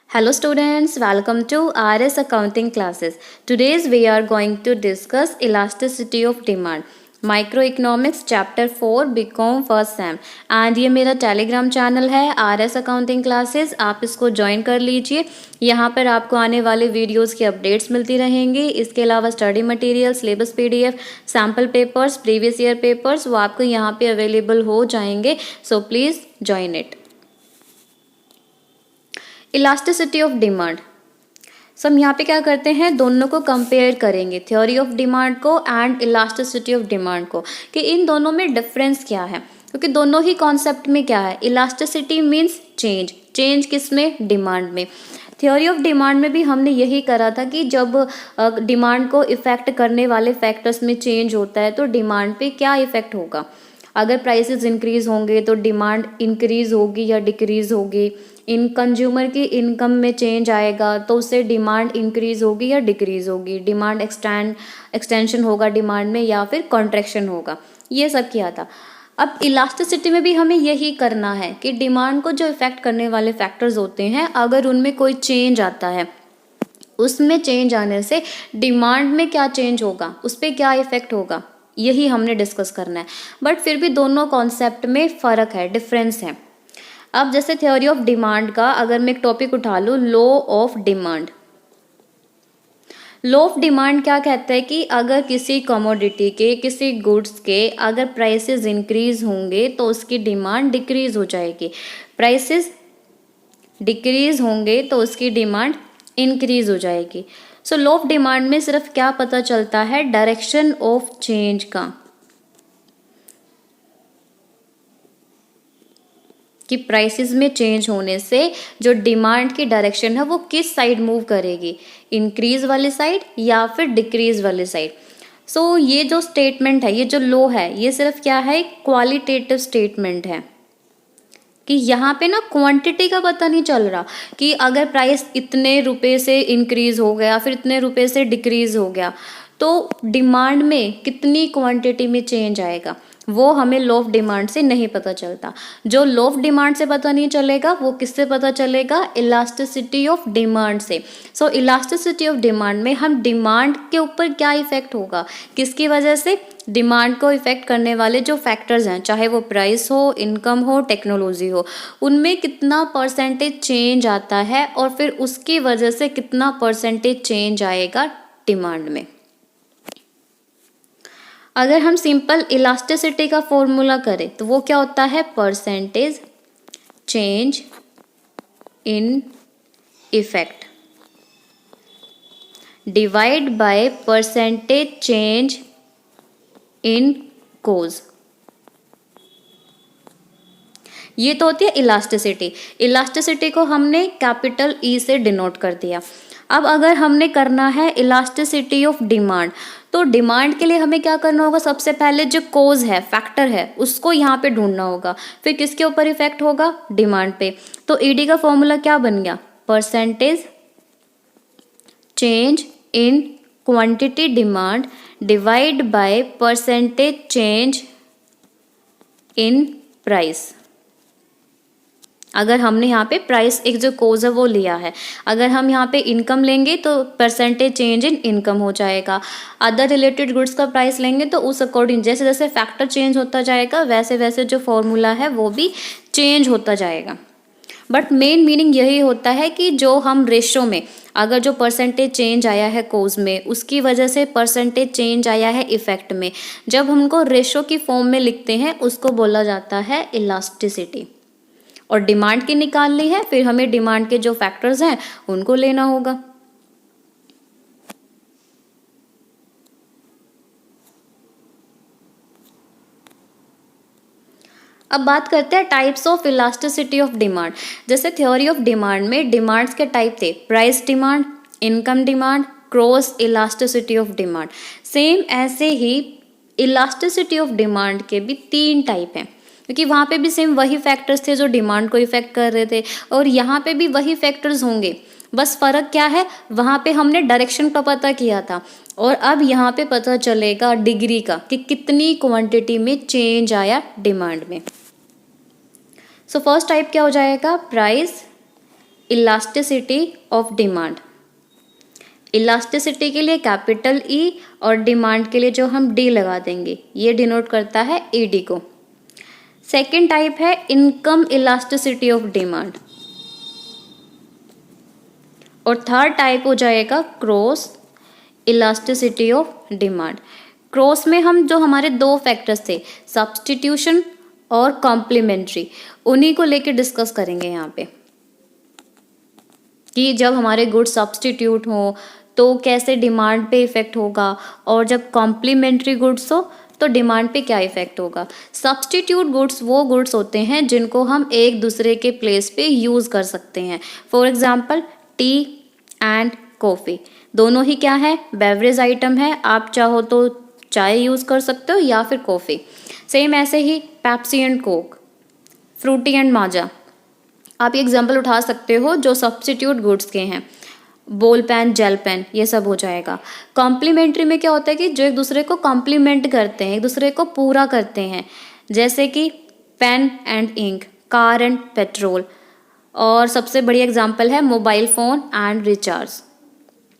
Hello students, welcome to RS accounting classes. Today's we are going to discuss elasticity of demand. Microeconomics chapter 4 BCom first sem and ये मेरा Telegram channel है RS accounting classes. आप इसको join कर लीजिए. यहाँ पर आपको आने वाले वीडियोस की अपडेट्स मिलती रहेंगी. इसके अलावा study material, syllabus PDF, sample papers, previous year papers वो आपको यहाँ पे अवेलेबल हो जाएंगे. So please join it. Elasticity of demand. So हम यहाँ पे क्या करते हैं, दोनों को कंपेयर करेंगे, थ्योरी ऑफ डिमांड को एंड इलास्टिसिटी ऑफ डिमांड को, कि इन दोनों में डिफरेंस क्या है. क्योंकि दोनों ही कॉन्सेप्ट में क्या है, इलास्टिसिटी मीन्स चेंज. चेंज किस में, डिमांड में. थ्योरी ऑफ डिमांड में भी हमने यही करा था कि जब डिमांड को इफेक्ट करने वाले फैक्टर्स में चेंज होता है तो डिमांड पे क्या इफेक्ट होगा. अगर प्राइसेस इंक्रीज होंगे तो डिमांड इंक्रीज होगी या डिक्रीज होगी. इन कंज्यूमर की इनकम में चेंज आएगा तो उससे डिमांड इंक्रीज होगी या डिक्रीज होगी. डिमांड एक्सटेंशन होगा डिमांड में या फिर कॉन्ट्रैक्शन होगा. ये सब किया था. अब इलास्टिसिटी में भी हमें यही करना है कि डिमांड को जो इफेक्ट करने वाले फैक्टर्स होते हैं, अगर उनमें कोई चेंज आता है, उसमें चेंज आने से डिमांड में क्या चेंज होगा, उस पर क्या इफेक्ट होगा, यही हमने डिस्कस करना है. बट फिर भी दोनों कॉन्सेप्ट में फ़र्क है, डिफरेंस है. अब जैसे थ्योरी ऑफ डिमांड का अगर मैं एक टॉपिक उठा लूँ, law of demand. Law of demand क्या कहता है कि अगर किसी कमोडिटी के, किसी गुड्स के अगर प्राइसेस इंक्रीज होंगे तो उसकी डिमांड डिक्रीज हो जाएगी. प्राइसेस डिक्रीज होंगे तो उसकी डिमांड इंक्रीज हो जाएगी. सो लॉ ऑफ डिमांड में सिर्फ क्या पता चलता है, डायरेक्शन ऑफ चेंज का, कि प्राइसेस में चेंज होने से जो डिमांड की डायरेक्शन है वो किस साइड मूव करेगी, इंक्रीज वाली साइड या फिर डिक्रीज वाली साइड. सो ये जो स्टेटमेंट है, ये जो लॉ है, ये सिर्फ क्या है, क्वालिटेटिव स्टेटमेंट है. कि यहाँ पे ना क्वांटिटी का पता नहीं चल रहा कि अगर प्राइस इतने रुपए से इंक्रीज हो गया फिर इतने रुपए से डिक्रीज हो गया तो डिमांड में कितनी क्वांटिटी में चेंज आएगा, वो हमें लॉ ऑफ डिमांड से नहीं पता चलता. जो लॉ ऑफ डिमांड से पता नहीं चलेगा वो किससे पता चलेगा, इलास्टिसिटी ऑफ डिमांड से. सो इलास्टिसिटी ऑफ डिमांड में हम डिमांड के ऊपर क्या इफेक्ट होगा, किसकी वजह से, डिमांड को इफेक्ट करने वाले जो फैक्टर्स हैं, चाहे वो प्राइस हो, इनकम हो, टेक्नोलॉजी हो, उनमें कितना परसेंटेज चेंज आता है और फिर उसकी वजह से कितना परसेंटेज चेंज आएगा डिमांड में. अगर हम सिंपल इलास्टिसिटी का फॉर्मूला करें तो वो क्या होता है, percentage change in effect divide by percentage change in cause. ये तो होती है इलास्टिसिटी. इलास्टिसिटी को हमने कैपिटल E से डिनोट कर दिया. अब अगर हमने करना है इलास्टिसिटी ऑफ डिमांड, तो डिमांड के लिए हमें क्या करना होगा, सबसे पहले जो कोज है, फैक्टर है, उसको यहाँ पे ढूंढना होगा. फिर किसके ऊपर इफेक्ट होगा, डिमांड पे. तो ED का फॉर्मूला क्या बन गया, percentage change in quantity demand divide by percentage change in price. अगर हमने यहाँ पे प्राइस एक जो कोज है वो लिया है, अगर हम यहाँ पे इनकम लेंगे तो परसेंटेज चेंज इन इनकम हो जाएगा. अदर रिलेटेड गुड्स का प्राइस लेंगे तो उस अकॉर्डिंग जैसे जैसे फैक्टर चेंज होता जाएगा वैसे वैसे जो फॉर्मूला है वो भी चेंज होता जाएगा. बट मेन मीनिंग यही होता है कि जो हम रेशो में अगर जो परसेंटेज चेंज आया है कोज में, उसकी वजह से परसेंटेज चेंज आया है इफेक्ट में, जब हमको रेशो की फॉर्म में लिखते हैं उसको बोला जाता है इलास्टिसिटी. और डिमांड की निकाल ली है, फिर हमें डिमांड के जो फैक्टर्स हैं उनको लेना होगा. अब बात करते हैं types of elasticity of demand. जैसे थ्योरी ऑफ डिमांड में डिमांड्स के टाइप थे, price demand, income demand, cross elasticity of demand. Same ऐसे ही इलास्टिसिटी ऑफ डिमांड के भी 3 टाइप हैं, क्योंकि वहाँ पे भी सेम वही फैक्टर्स थे जो डिमांड को इफेक्ट कर रहे थे और यहाँ पे भी वही फैक्टर्स होंगे. बस फ़र्क क्या है, वहाँ पे हमने डायरेक्शन का पता किया था और अब यहाँ पे पता चलेगा डिग्री का, कि कितनी क्वांटिटी में चेंज आया डिमांड में. सो फर्स्ट टाइप क्या हो जाएगा, price elasticity of demand. Elasticity के लिए कैपिटल ई और डिमांड के लिए जो हम डी लगा देंगे, ये डिनोट करता है ईडी को। सेकेंड टाइप है इनकम इलास्टिसिटी ऑफ डिमांड, और थर्ड टाइप हो जाएगा cross elasticity of demand. Cross में हम जो हमारे दो फैक्टर्स थे, सब्स्टिट्यूशन और कॉम्प्लीमेंट्री, उन्हीं को लेके डिस्कस करेंगे यहाँ पे कि जब हमारे गुड्स सब्स्टिट्यूट हो तो कैसे डिमांड पे इफेक्ट होगा, और जब कॉम्प्लीमेंट्री गुड्स हो तो डिमांड पे क्या इफेक्ट होगा। सब्स्टिट्यूट गुड्स वो गुड्स होते हैं जिनको हम एक दूसरे के प्लेस पे यूज़ कर सकते हैं। For example T and coffee, दोनों ही क्या है, बेवरेज आइटम है। आप चाहो तो चाय यूज़ कर सकते हो या फिर कॉफ़ी। सेम ऐसे ही Pepsi and Coke, Frooti and Maaza, आप ये एग्जाम्पल उठा सकते हो जो सब्स्टिट्यूट गुड्स के हैं। बॉल पेन, जेल पेन, ये सब हो जाएगा। कॉम्प्लीमेंट्री में क्या होता है कि जो एक दूसरे को कॉम्प्लीमेंट करते हैं, एक दूसरे को पूरा करते हैं, जैसे कि pen and ink, car and petrol, और सबसे बड़ी एग्जांपल है मोबाइल फ़ोन एंड रिचार्ज,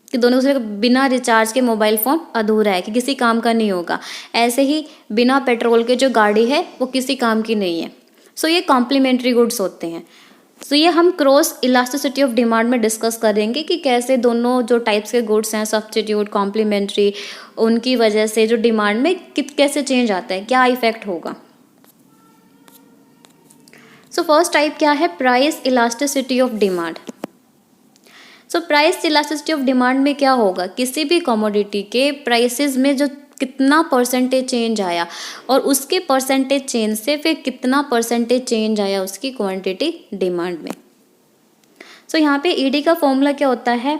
कि दोनों दूसरे को बिना रिचार्ज के मोबाइल फ़ोन अधूरा है, कि किसी काम का नहीं होगा। ऐसे ही बिना पेट्रोल के जो गाड़ी है वो किसी काम की नहीं है। सो ये कॉम्प्लीमेंट्री गुड्स होते हैं। सो ये हम क्रॉस इलास्टिसिटी ऑफ डिमांड में डिस्कस करेंगे कि कैसे दोनों जो टाइप्स के गुड्स हैं, सब्स्टिट्यूट, कॉम्प्लीमेंट्री, उनकी वजह से जो डिमांड में कैसे चेंज आता है, क्या इफेक्ट होगा। सो फर्स्ट टाइप क्या है, price elasticity of demand. So price elasticity of demand में क्या होगा, किसी भी कमोडिटी के प्राइसेस में जो कितना परसेंटेज चेंज आया, और उसके परसेंटेज चेंज से फिर कितना परसेंटेज चेंज आया उसकी क्वांटिटी डिमांड में। सो यहाँ पे ईडी का फॉर्मूला क्या होता है,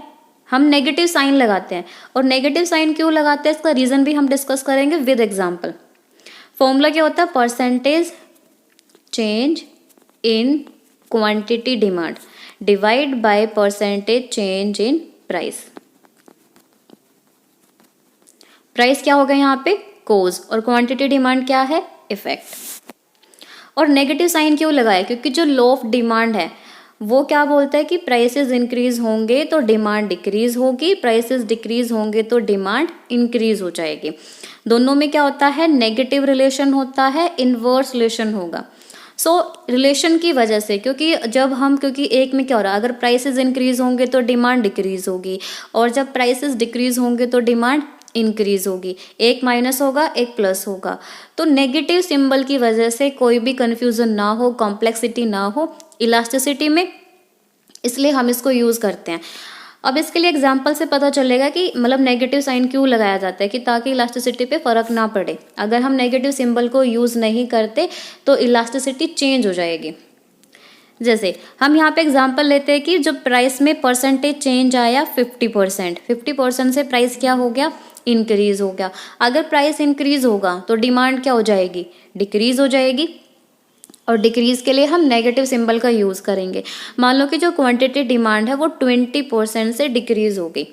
हम नेगेटिव साइन लगाते हैं, और नेगेटिव साइन क्यों लगाते हैं इसका रीज़न भी हम डिस्कस करेंगे विद एग्जाम्पल। फॉर्मूला क्या होता है, percentage change in quantity demand divide by percentage change in price. Price क्या होगा यहाँ पे, कोज, और क्वांटिटी डिमांड क्या है, इफेक्ट। और नेगेटिव साइन क्यों लगाया, क्योंकि जो लॉ ऑफ डिमांड है वो क्या बोलता है कि प्राइसेस इंक्रीज होंगे तो डिमांड डिक्रीज होगी, प्राइसेस डिक्रीज होंगे तो डिमांड इंक्रीज हो जाएगी। दोनों में क्या होता है, नेगेटिव रिलेशन होता है, इनवर्स रिलेशन होगा। सो रिलेशन की वजह से, क्योंकि एक में क्या हो रहा है, अगर प्राइसेस इंक्रीज होंगे तो डिमांड डिक्रीज होगी, और जब प्राइसेस डिक्रीज होंगे तो डिमांड इंक्रीज होगी। एक माइनस होगा, एक प्लस होगा। तो नेगेटिव सिंबल की वजह से कोई भी कंफ्यूजन ना हो, कॉम्प्लेक्सिटी ना हो इलास्टिसिटी में, इसलिए हम इसको यूज़ करते हैं। अब इसके लिए एग्जांपल से पता चलेगा कि मतलब नेगेटिव साइन क्यों लगाया जाता है, कि ताकि इलास्टिसिटी पे फ़र्क ना पड़े। अगर हम नेगेटिव सिंबल को यूज़ नहीं करते तो इलास्टिसिटी चेंज हो जाएगी। जैसे हम यहाँ पे एग्जांपल लेते हैं कि जब प्राइस में परसेंटेज चेंज आया 50% से प्राइस क्या हो गया, इंक्रीज हो गया। अगर प्राइस इंक्रीज होगा तो डिमांड क्या हो जाएगी, डिक्रीज हो जाएगी, और डिक्रीज के लिए हम नेगेटिव सिंबल का यूज़ करेंगे। मान लो कि जो क्वांटिटी डिमांड है वो 20% से डिक्रीज हो गई,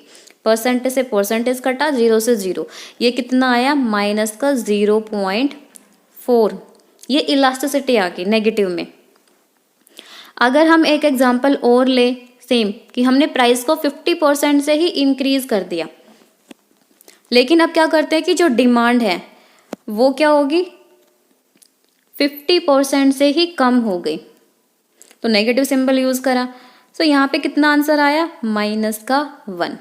परसेंटेज से परसेंटेज कटा, 0 से 0, ये कितना आया, माइनस का 0.4, ये इलास्टिसिटी आ गई नेगेटिव में। अगर हम एक एग्जांपल और ले सेम, कि हमने प्राइस को 50% से ही इंक्रीज कर दिया, लेकिन अब क्या करते हैं कि जो डिमांड है वो क्या होगी, 50% से ही कम हो गई, तो नेगेटिव सिंबल यूज करा। सो यहाँ पे कितना आंसर आया, माइनस का 1।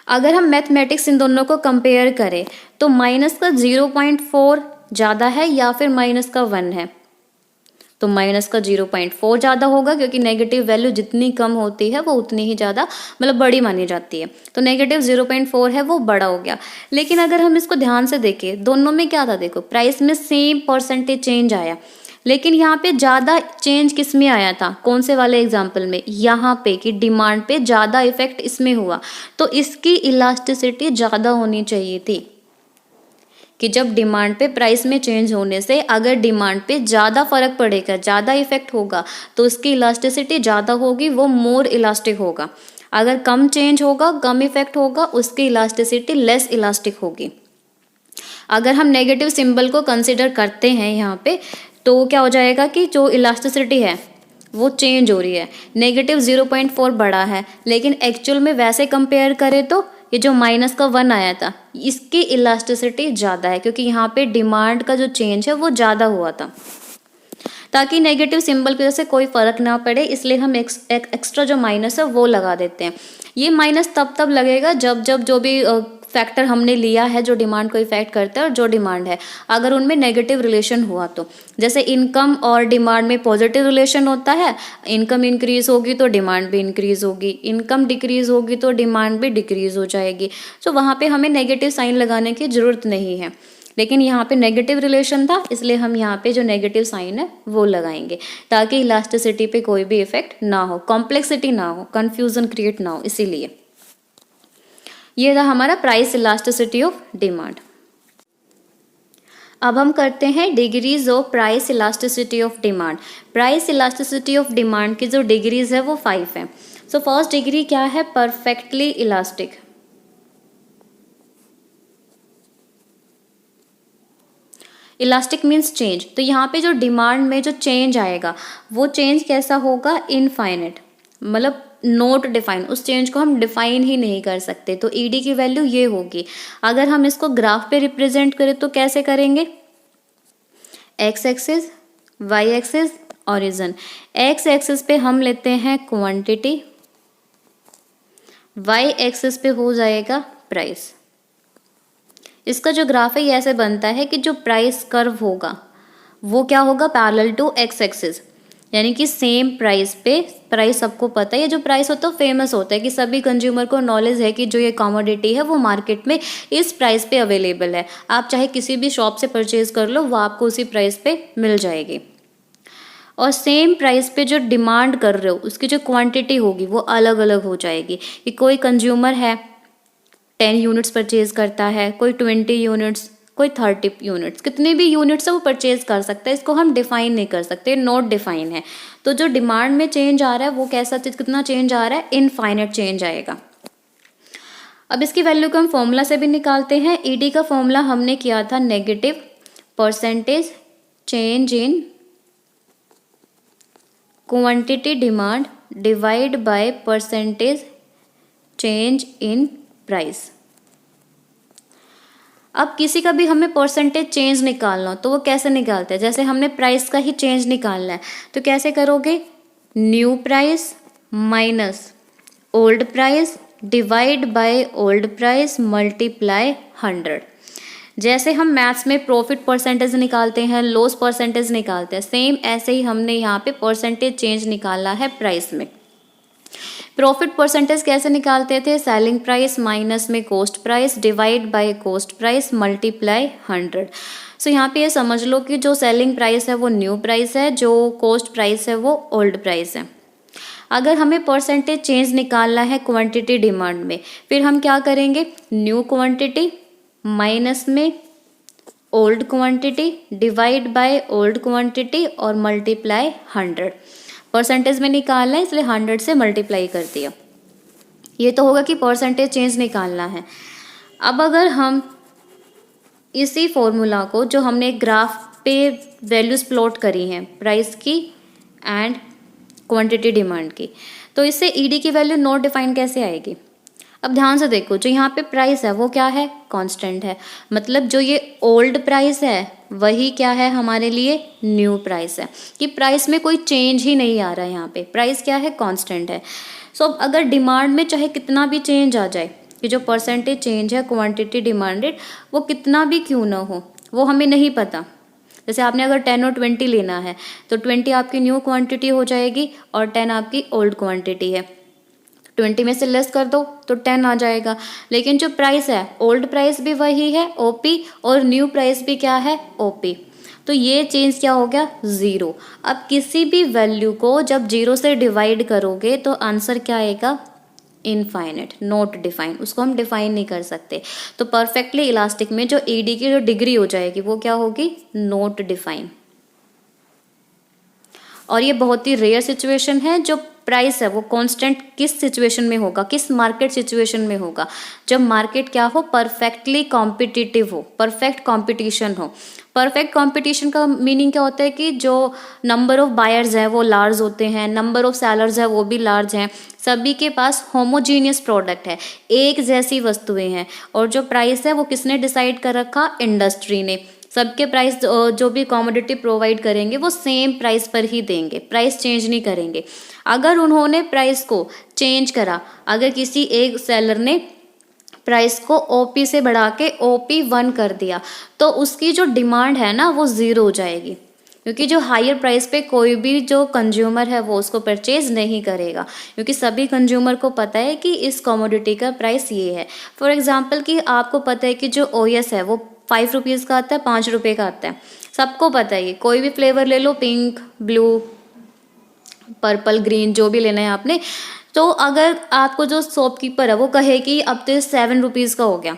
अगर हम मैथमेटिक्स इन दोनों को कंपेयर करें तो माइनस का 0.4 ज़्यादा है या फिर माइनस का 1 है, तो माइनस का 0.4 ज़्यादा होगा, क्योंकि नेगेटिव वैल्यू जितनी कम होती है वो उतनी ही ज़्यादा मतलब बड़ी मानी जाती है। तो नेगेटिव 0.4 है वो बड़ा हो गया। लेकिन अगर हम इसको ध्यान से देखें, दोनों में क्या था, देखो प्राइस में सेम परसेंटेज चेंज आया, लेकिन यहाँ पे ज़्यादा चेंज किस में आया था, कौन से वाले एग्जाम्पल में, यहाँ पे कि डिमांड पे ज़्यादा इफेक्ट इसमें हुआ, तो इसकी इलास्टिसिटी ज़्यादा होनी चाहिए थी, कि जब डिमांड पे प्राइस में चेंज होने से अगर डिमांड पे ज़्यादा फर्क पड़ेगा, ज़्यादा इफेक्ट होगा, तो उसकी इलास्टिसिटी ज़्यादा होगी, वो मोर इलास्टिक होगा। अगर कम चेंज होगा, कम इफेक्ट होगा, उसकी इलास्टिसिटी लेस इलास्टिक होगी। अगर हम नेगेटिव सिंबल को कंसिडर करते हैं यहाँ पे, तो क्या हो जाएगा कि जो इलास्टिसिटी है वो चेंज हो रही है, -0.4 बढ़ा है, लेकिन एक्चुअल में वैसे कंपेयर करें तो ये जो -1 आया था इसकी इलास्टिसिटी ज़्यादा है, क्योंकि यहाँ पे डिमांड का जो चेंज है वो ज़्यादा हुआ था। ताकि नेगेटिव सिंबल की वजह से कोई फर्क ना पड़े, इसलिए हम एक्स्ट्रा जो माइनस है वो लगा देते हैं। ये माइनस तब लगेगा जब जो भी फैक्टर हमने लिया है जो डिमांड को इफेक्ट करता है और जो डिमांड है, अगर उनमें नेगेटिव रिलेशन हुआ तो। जैसे इनकम और डिमांड में पॉजिटिव रिलेशन होता है, इनकम इंक्रीज होगी तो डिमांड भी इंक्रीज होगी, इनकम डिक्रीज होगी तो डिमांड भी डिक्रीज हो जाएगी। तो वहाँ पे हमें नेगेटिव साइन लगाने की जरूरत नहीं है, लेकिन यहाँ पे नेगेटिव रिलेशन था, इसलिए हम यहाँ पे जो नेगेटिव साइन है वो लगाएंगे, ताकि इलास्टिसिटी पे कोई भी इफेक्ट ना हो, कॉम्प्लेक्सिटी ना हो, कंफ्यूजन क्रिएट ना हो। इसीलिए ये था हमारा प्राइस इलास्टिसिटी ऑफ डिमांड। अब हम करते हैं degrees of price elasticity of demand. Price elasticity of demand की जो डिग्रीज है वो 5 है। सो फर्स्ट डिग्री क्या है? Perfectly elastic. Elastic means change. तो यहाँ पे जो डिमांड में जो चेंज आएगा वो चेंज कैसा होगा? इनफाइनाइट, मतलब नॉट डिफाइन। उस चेंज को हम डिफाइन ही नहीं कर सकते। तो ईडी की वैल्यू ये होगी। अगर हम इसको ग्राफ पे रिप्रेजेंट करें तो कैसे करेंगे? X axis, Y axis, origin. X axis पे हम लेते हैं क्वांटिटी, वाई एक्सिस पे हो जाएगा प्राइस। इसका जो ग्राफ है ये ऐसे बनता है कि जो प्राइस कर्व होगा वो क्या होगा? पैरेलल टू एक्स एक्सिस, यानी कि सेम प्राइस पे। प्राइस सबको पता है, ये जो प्राइस होता है फेमस होता है कि सभी कंज्यूमर को नॉलेज है कि जो ये कमोडिटी है वो मार्केट में इस प्राइस पे अवेलेबल है। आप चाहे किसी भी शॉप से परचेज कर लो, वो आपको उसी प्राइस पे मिल जाएगी। और सेम प्राइस पे जो डिमांड कर रहे हो उसकी जो क्वांटिटी होगी वो अलग अलग हो जाएगी। कि कोई कंज्यूमर है 10 यूनिट्स परचेज करता है, कोई 20 यूनिट्स, कोई 30 यूनिट्स, कितने भी यूनिट्स है वो परचेज कर सकता है। इसको हम डिफाइन नहीं कर सकते, नॉट डिफाइन है। तो जो डिमांड में चेंज आ रहा है वो कैसा, कितना चेंज आ रहा है? इनफाइनाइट चेंज आएगा। अब इसकी वैल्यू को हम फॉर्मूला से भी निकालते हैं। ईडी का फॉर्मूला हमने किया था negative percentage change in quantity demand divide by percentage change in price. अब किसी का भी हमें परसेंटेज चेंज निकालना हो तो वो कैसे निकालते हैं? जैसे हमने प्राइस का ही चेंज निकालना है तो कैसे करोगे? New price minus old price divide by old price multiply 100। जैसे हम मैथ्स में प्रॉफिट परसेंटेज निकालते हैं, लॉस परसेंटेज निकालते हैं, सेम ऐसे ही हमने यहाँ पे परसेंटेज चेंज निकाला है प्राइस में। प्रॉफिट परसेंटेज कैसे निकालते थे? सेलिंग प्राइस माइनस में cost price divide by cost price multiply 100। सो यहाँ पे ये समझ लो कि जो सेलिंग प्राइस है वो न्यू प्राइस है, जो कॉस्ट प्राइस है वो ओल्ड प्राइस है। अगर हमें परसेंटेज चेंज निकालना है क्वांटिटी डिमांड में, फिर हम क्या करेंगे? न्यू क्वांटिटी माइनस में old quantity divide by old quantity और मल्टीप्लाई 100। परसेंटेज में निकालना है इसलिए 100 से मल्टीप्लाई कर दिया। ये तो होगा कि परसेंटेज चेंज निकालना है। अब अगर हम इसी फॉर्मूला को जो हमने ग्राफ पे वैल्यूज प्लॉट करी हैं प्राइस की एंड क्वांटिटी डिमांड की, तो इससे ईडी की वैल्यू नॉट डिफाइन कैसे आएगी? अब ध्यान से देखो, जो यहाँ पे प्राइस है वो क्या है? कांस्टेंट है। मतलब जो ये ओल्ड प्राइस है वही क्या है हमारे लिए? न्यू प्राइस है। कि प्राइस में कोई चेंज ही नहीं आ रहा है, यहाँ पे प्राइस क्या है? कांस्टेंट है। सो अगर डिमांड में चाहे कितना भी चेंज आ जाए, कि जो परसेंटेज चेंज है क्वांटिटी डिमांडेड वो कितना भी क्यों ना हो, वो हमें नहीं पता। जैसे आपने अगर 10 और 20 लेना है तो 20 आपकी न्यू क्वांटिटी हो जाएगी और 10 आपकी ओल्ड क्वांटिटी है। 20 में से लेस कर दो तो 10 आ जाएगा। लेकिन जो प्राइस है ओल्ड प्राइस भी वही है ओपी, और न्यू प्राइस भी क्या है? ओपी। तो ये चेंज क्या हो गया? 0। अब किसी भी वैल्यू को जब 0 से डिवाइड करोगे तो आंसर क्या आएगा? Infinite, not define. उसको हम डिफाइन नहीं कर सकते। तो परफेक्टली इलास्टिक में जो ईडी की जो डिग्री हो जाएगी वो क्या होगी? Not define. और ये बहुत ही रेयर सिचुएशन है जो प्राइस है वो कांस्टेंट किस सिचुएशन में होगा, किस मार्केट सिचुएशन में होगा, जब मार्केट क्या हो, परफेक्टली कॉम्पिटिटिव हो, परफेक्ट कंपटीशन हो। परफेक्ट कंपटीशन का मीनिंग क्या होता है कि जो नंबर ऑफ बायर्स है वो लार्ज होते हैं, नंबर ऑफ सेलर्स है वो भी लार्ज हैं, सभी के पास होमोजीनियस प्रोडक्ट है, एक जैसी वस्तुएं हैं, और जो प्राइस है वो किसने डिसाइड कर रखा, इंडस्ट्री ने। सबके प्राइस जो भी कमोडिटी प्रोवाइड करेंगे वो सेम प्राइस पर ही देंगे, प्राइस चेंज नहीं करेंगे। अगर उन्होंने प्राइस को चेंज करा, अगर किसी एक सेलर ने प्राइस को ओपी से बढ़ा के OP1 कर दिया, तो उसकी जो डिमांड है ना वो ज़ीरो हो जाएगी, क्योंकि जो हायर प्राइस पे कोई भी जो कंज्यूमर है वो उसको परचेज नहीं करेगा, क्योंकि सभी कंज्यूमर को पता है कि इस कमोडिटी का प्राइस ये है। फॉर एग्जांपल कि आपको पता है कि जो OS है वो 5 रुपीज़ का आता है, 5 रुपये का आता है, सबको पता है। ये कोई भी फ्लेवर ले लो, पिंक, ब्लू, पर्पल, ग्रीन, जो भी लेना है आपने। तो अगर आपको जो शॉपकीपर है वो कहे कि अब तो 7 रुपीज़ का हो गया,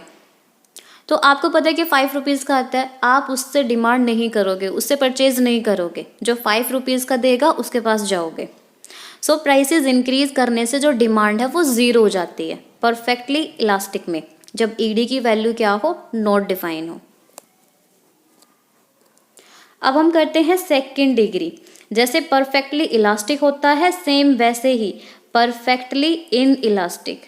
तो आपको पता है कि 5 रुपीज़ का आता है, आप उससे डिमांड नहीं करोगे, उससे परचेज नहीं करोगे, जो 5 रुपीज़ का देगा उसके पास जाओगे। सो प्राइसेस इंक्रीज करने से जो डिमांड है वो ज़ीरो हो जाती है परफेक्टली इलास्टिक में, जब ईडी की वैल्यू क्या हो, नॉट डिफाइन हो। अब हम करते हैं सेकेंड डिग्री। जैसे परफेक्टली इलास्टिक होता है, सेम वैसे ही perfectly inelastic.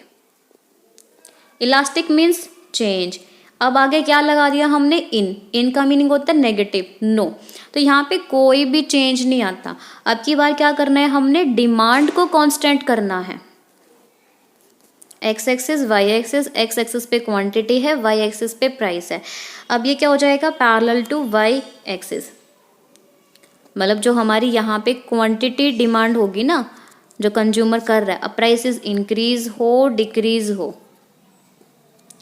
Elastic means change. अब आगे क्या लगा दिया हमने, इन का मीनिंग होता है नेगेटिव, नो। तो यहाँ पे कोई भी चेंज नहीं आता। अब की बार क्या करना है, हमने डिमांड को कांस्टेंट करना है। X axis, Y axis, X axis पे क्वांटिटी है, वाई एक्सिस पे प्राइस है। अब ये क्या हो जाएगा, पैरेलल टू वाई एक्सिस, मतलब जो हमारी यहाँ पे क्वांटिटी डिमांड होगी ना, जो कंज्यूमर कर रहा है। अब प्राइसेस इंक्रीज हो डिक्रीज हो,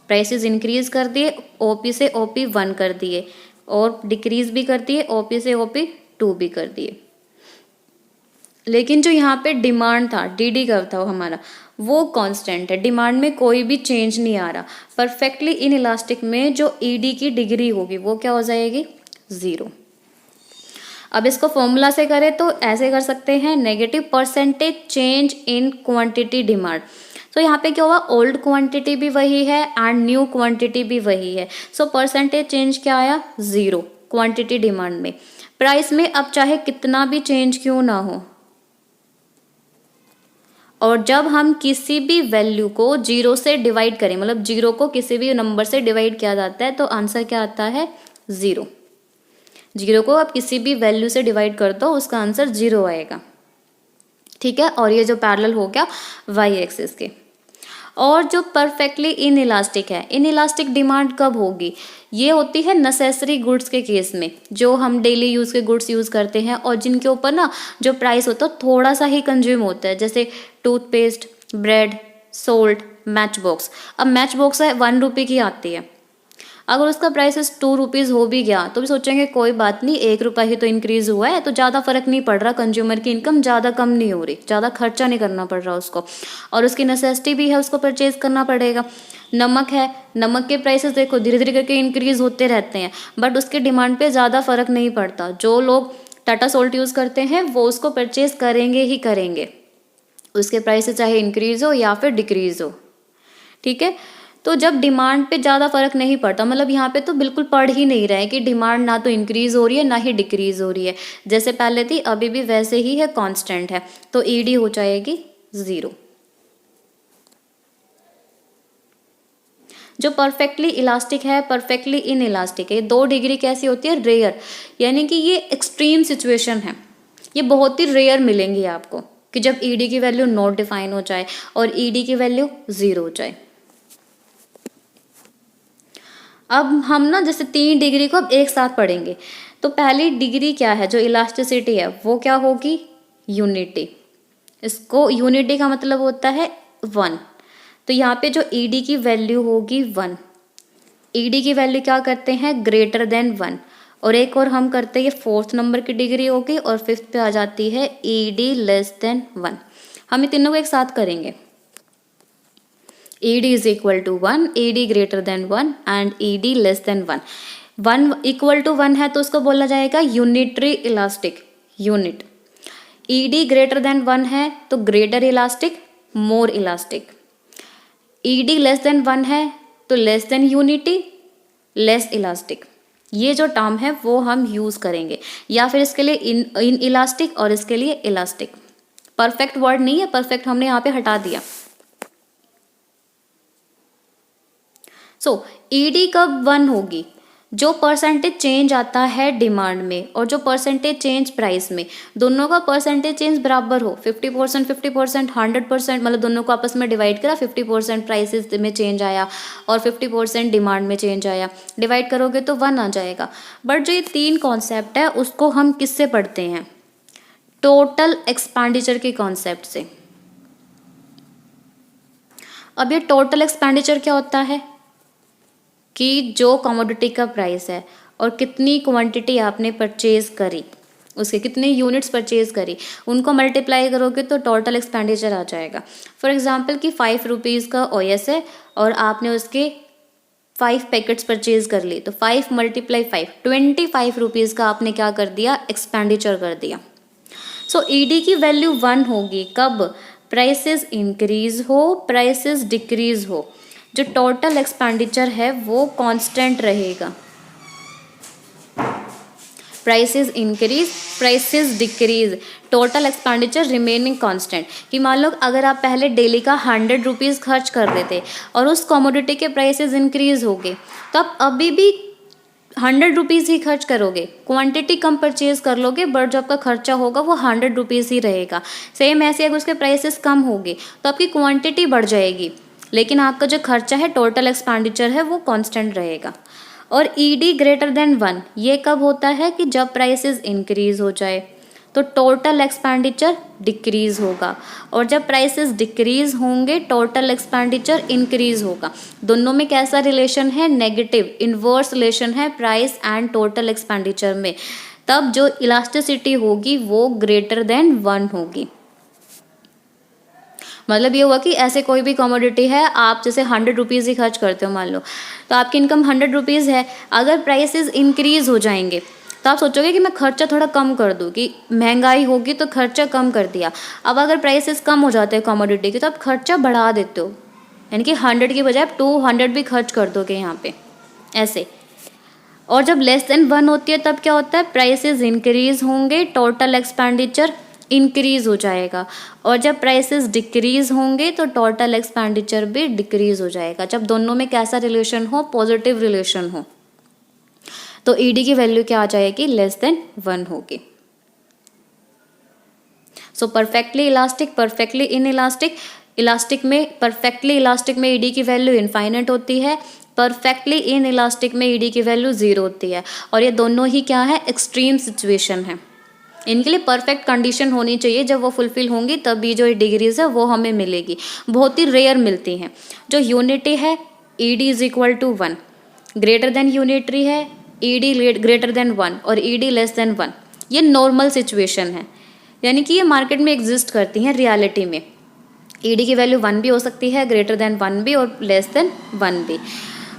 प्राइसेस इंक्रीज कर दिए, OP से OP1 कर दिए, और डिक्रीज भी कर दिए, OP से OP2 भी कर दिए। लेकिन जो यहाँ पे डिमांड था, DD का था हमारा, वो कांस्टेंट है, डिमांड में कोई भी चेंज नहीं आ रहा। परफेक्टली इन इलास्टिक में जो ED की डिग्री होगी वो क्या हो जाएगी, 0। अब इसको फॉर्मूला से करें तो ऐसे कर सकते हैं, negative percentage change in quantity demand. तो यहाँ पे क्या हुआ, ओल्ड क्वांटिटी भी वही है एंड न्यू क्वांटिटी भी वही है। सो परसेंटेज चेंज क्या आया, 0 क्वांटिटी डिमांड में। प्राइस में अब चाहे कितना भी चेंज क्यों ना हो, और जब हम किसी भी वैल्यू को 0 से डिवाइड करें, मतलब 0 को किसी भी नंबर से डिवाइड किया जाता है, तो आंसर क्या आता है, 0। 0 को आप किसी भी वैल्यू से डिवाइड कर दो, उसका आंसर 0 आएगा, ठीक है। और ये जो पैरेलल हो गया वाई एक्सिस के। और जो परफेक्टली इन इलास्टिक है, इन इलास्टिक डिमांड कब होगी, ये होती है नेसेसरी गुड्स के केस में, जो हम डेली यूज़ के गुड्स यूज़ करते हैं और जिनके ऊपर ना जो प्राइस होता है थोड़ा सा ही कंज्यूम होता है, जैसे toothpaste, bread, salt, match box. अब मैच बॉक्स है 1 रुपये की आती है, अगर उसका प्राइस 2 रुपीज़ हो भी गया तो भी सोचेंगे कोई बात नहीं, 1 रुपया ही तो इंक्रीज़ हुआ है, तो ज़्यादा फर्क नहीं पड़ रहा, कंज्यूमर की इनकम ज़्यादा कम नहीं हो रही, ज़्यादा खर्चा नहीं करना पड़ रहा उसको, और उसकी नेसेसिटी भी है, उसको परचेज करना पड़ेगा। नमक है, नमक के प्राइसेस देखो धीरे धीरे करके इंक्रीज़ होते रहते हैं, बट उसके डिमांड पे ज़्यादा फर्क नहीं पड़ता। जो लोग टाटा सोल्ट यूज़ करते हैं वो उसको परचेज करेंगे ही करेंगे, उसके प्राइस चाहे इंक्रीज़ हो या फिर डिक्रीज़ हो, ठीक है। तो जब डिमांड पे ज़्यादा फर्क नहीं पड़ता, मतलब यहाँ पे तो बिल्कुल पड़ ही नहीं रहा है कि डिमांड ना तो इंक्रीज़ हो रही है ना ही डिक्रीज़ हो रही है, जैसे पहले थी अभी भी वैसे ही है, कांस्टेंट है, तो ED हो जाएगी 0। जो परफेक्टली इलास्टिक है, परफेक्टली इन इलास्टिक है, 2 डिग्री कैसी होती है, रेयर, यानी कि ये एक्सट्रीम सिचुएशन है, ये बहुत ही रेयर मिलेंगी आपको कि जब ED की वैल्यू नॉट डिफाइन हो जाए और ED की वैल्यू 0 हो जाए। अब हम ना जैसे 3 डिग्री को अब एक साथ पढ़ेंगे। तो पहली डिग्री क्या है, जो इलास्टिसिटी है वो क्या होगी, यूनिटी। इसको यूनिटी का मतलब होता है 1, तो यहाँ पे जो ED की वैल्यू होगी 1। ED की वैल्यू क्या करते हैं, ग्रेटर देन 1। और एक और हम करते हैं, ये 4th नंबर की डिग्री होगी, और 5th पे आ जाती है ED लेस देन 1। हम ये तीनों को एक साथ करेंगे, ED is equal to 1, ED greater than 1 and ED less than 1। 1 equal to 1 है तो उसको बोला जाएगा unitary elastic unit. ED greater than 1 है तो ग्रेटर इलास्टिक, मोर इलास्टिक। ईडी लेस देन 1 है तो less than unity, less elastic. ये जो टर्म है वो हम यूज करेंगे, या फिर इसके लिए इन इलास्टिक और इसके लिए इलास्टिक। परफेक्ट वर्ड नहीं है, परफेक्ट हमने यहाँ पे हटा दिया। सो ईडी कब 1 होगी? जो परसेंटेज चेंज आता है डिमांड में और जो परसेंटेज चेंज प्राइस में, दोनों का परसेंटेज चेंज बराबर हो, 50%, 50%, 100%, मतलब दोनों को आपस में डिवाइड करा, 50% प्राइसेस में चेंज आया और 50% डिमांड में चेंज आया, डिवाइड करोगे तो 1 आ जाएगा। बट जो ये 3 कॉन्सेप्ट है उसको हम किससे पढ़ते हैं? टोटल एक्सपेंडिचर के कॉन्सेप्ट से। अब ये टोटल एक्सपेंडिचर क्या होता है कि जो कमोडिटी का प्राइस है और कितनी क्वांटिटी आपने परचेज करी, उसके कितने यूनिट्स परचेज करी, उनको मल्टीप्लाई करोगे तो टोटल एक्सपेंडिचर आ जाएगा। फॉर एग्जांपल कि 5 रुपीज़ का ओएस है और आपने उसके 5 पैकेट्स परचेज कर ली, तो 5 × 5 25 रुपीज़ का आपने क्या कर दिया? एक्सपेंडिचर कर दिया। सो ईडी की वैल्यू 1 होगी कब? प्राइसेस इंक्रीज हो, प्राइसेस डिक्रीज हो, जो टोटल एक्सपेंडिचर है वो कांस्टेंट रहेगा। Prices increase, prices decrease, total expenditure remaining constant. कि मान लो अगर आप पहले डेली का 100 रुपीज़ खर्च कर रहे थे और उस कमोडिटी के प्राइसेस इंक्रीज हो गए, तो आप अभी भी 100 रुपीज़ ही खर्च करोगे, क्वांटिटी कम परचेज कर लोगे, बट जो आपका खर्चा होगा वो 100 रुपीज़ ही रहेगा। सेम ऐसे अगर उसके प्राइसेस कम होंगे तो आपकी क्वांटिटी बढ़ जाएगी, लेकिन आपका जो खर्चा है, टोटल एक्सपेंडिचर है, वो कांस्टेंट रहेगा। और ईडी ग्रेटर देन 1 ये कब होता है? कि जब प्राइसेस इंक्रीज हो जाए तो टोटल एक्सपेंडिचर डिक्रीज होगा, और जब प्राइसेस डिक्रीज होंगे टोटल एक्सपेंडिचर इंक्रीज होगा। दोनों में कैसा रिलेशन है? नेगेटिव, इन्वर्स रिलेशन है प्राइस एंड टोटल एक्सपेंडिचर में। तब जो इलास्टिसिटी होगी वो ग्रेटर देन 1 होगी। मतलब ये हुआ कि ऐसे कोई भी कमोडिटी है, आप जैसे 100 रुपीज़ ही खर्च करते हो मान लो, तो आपकी इनकम 100 रुपीज़ है, अगर प्राइसेस इंक्रीज हो जाएंगे तो आप सोचोगे कि मैं खर्चा थोड़ा कम कर दूँ, कि महंगाई होगी तो खर्चा कम कर दिया। अब अगर प्राइसेस कम हो जाते हैं कमोडिटी के तो आप खर्चा बढ़ा देते हो, यानी कि 100 की बजाय आप 200 भी खर्च कर दोगे यहाँ पे ऐसे। और जब लेस देन 1 होती है तब क्या होता है? प्राइसेस इंक्रीज होंगे, टोटल एक्सपेंडिचर इंक्रीज हो जाएगा, और जब प्राइसेस डिक्रीज होंगे तो टोटल एक्सपेंडिचर भी डिक्रीज हो जाएगा। जब दोनों में कैसा रिलेशन हो? पॉजिटिव रिलेशन हो, तो ईडी की वैल्यू क्या आ जाएगी? लेस देन 1 होगी। सो perfectly elastic, perfectly inelastic, elastic में, परफेक्टली इलास्टिक में ईडी की वैल्यू इनफाइनाइट होती है, परफेक्टली इन इलास्टिक में ईडी की वैल्यू 0 होती है। और ये दोनों ही क्या है? एक्सट्रीम सिचुएशन है। इनके लिए परफेक्ट कंडीशन होनी चाहिए, जब वो फुलफिल होंगी तभी जो डिग्रीज है वो हमें मिलेगी, बहुत ही रेयर मिलती हैं। जो यूनिटी है ED is equal to 1, greater than unitary है ईडी ग्रेटर देन 1 और ईडी लेस देन 1, ये नॉर्मल सिचुएशन है, यानी कि ये मार्केट में एग्जिस्ट करती हैं रियलिटी में। ईडी की वैल्यू 1 भी हो सकती है, ग्रेटर देन 1 भी और लेस देन 1 भी।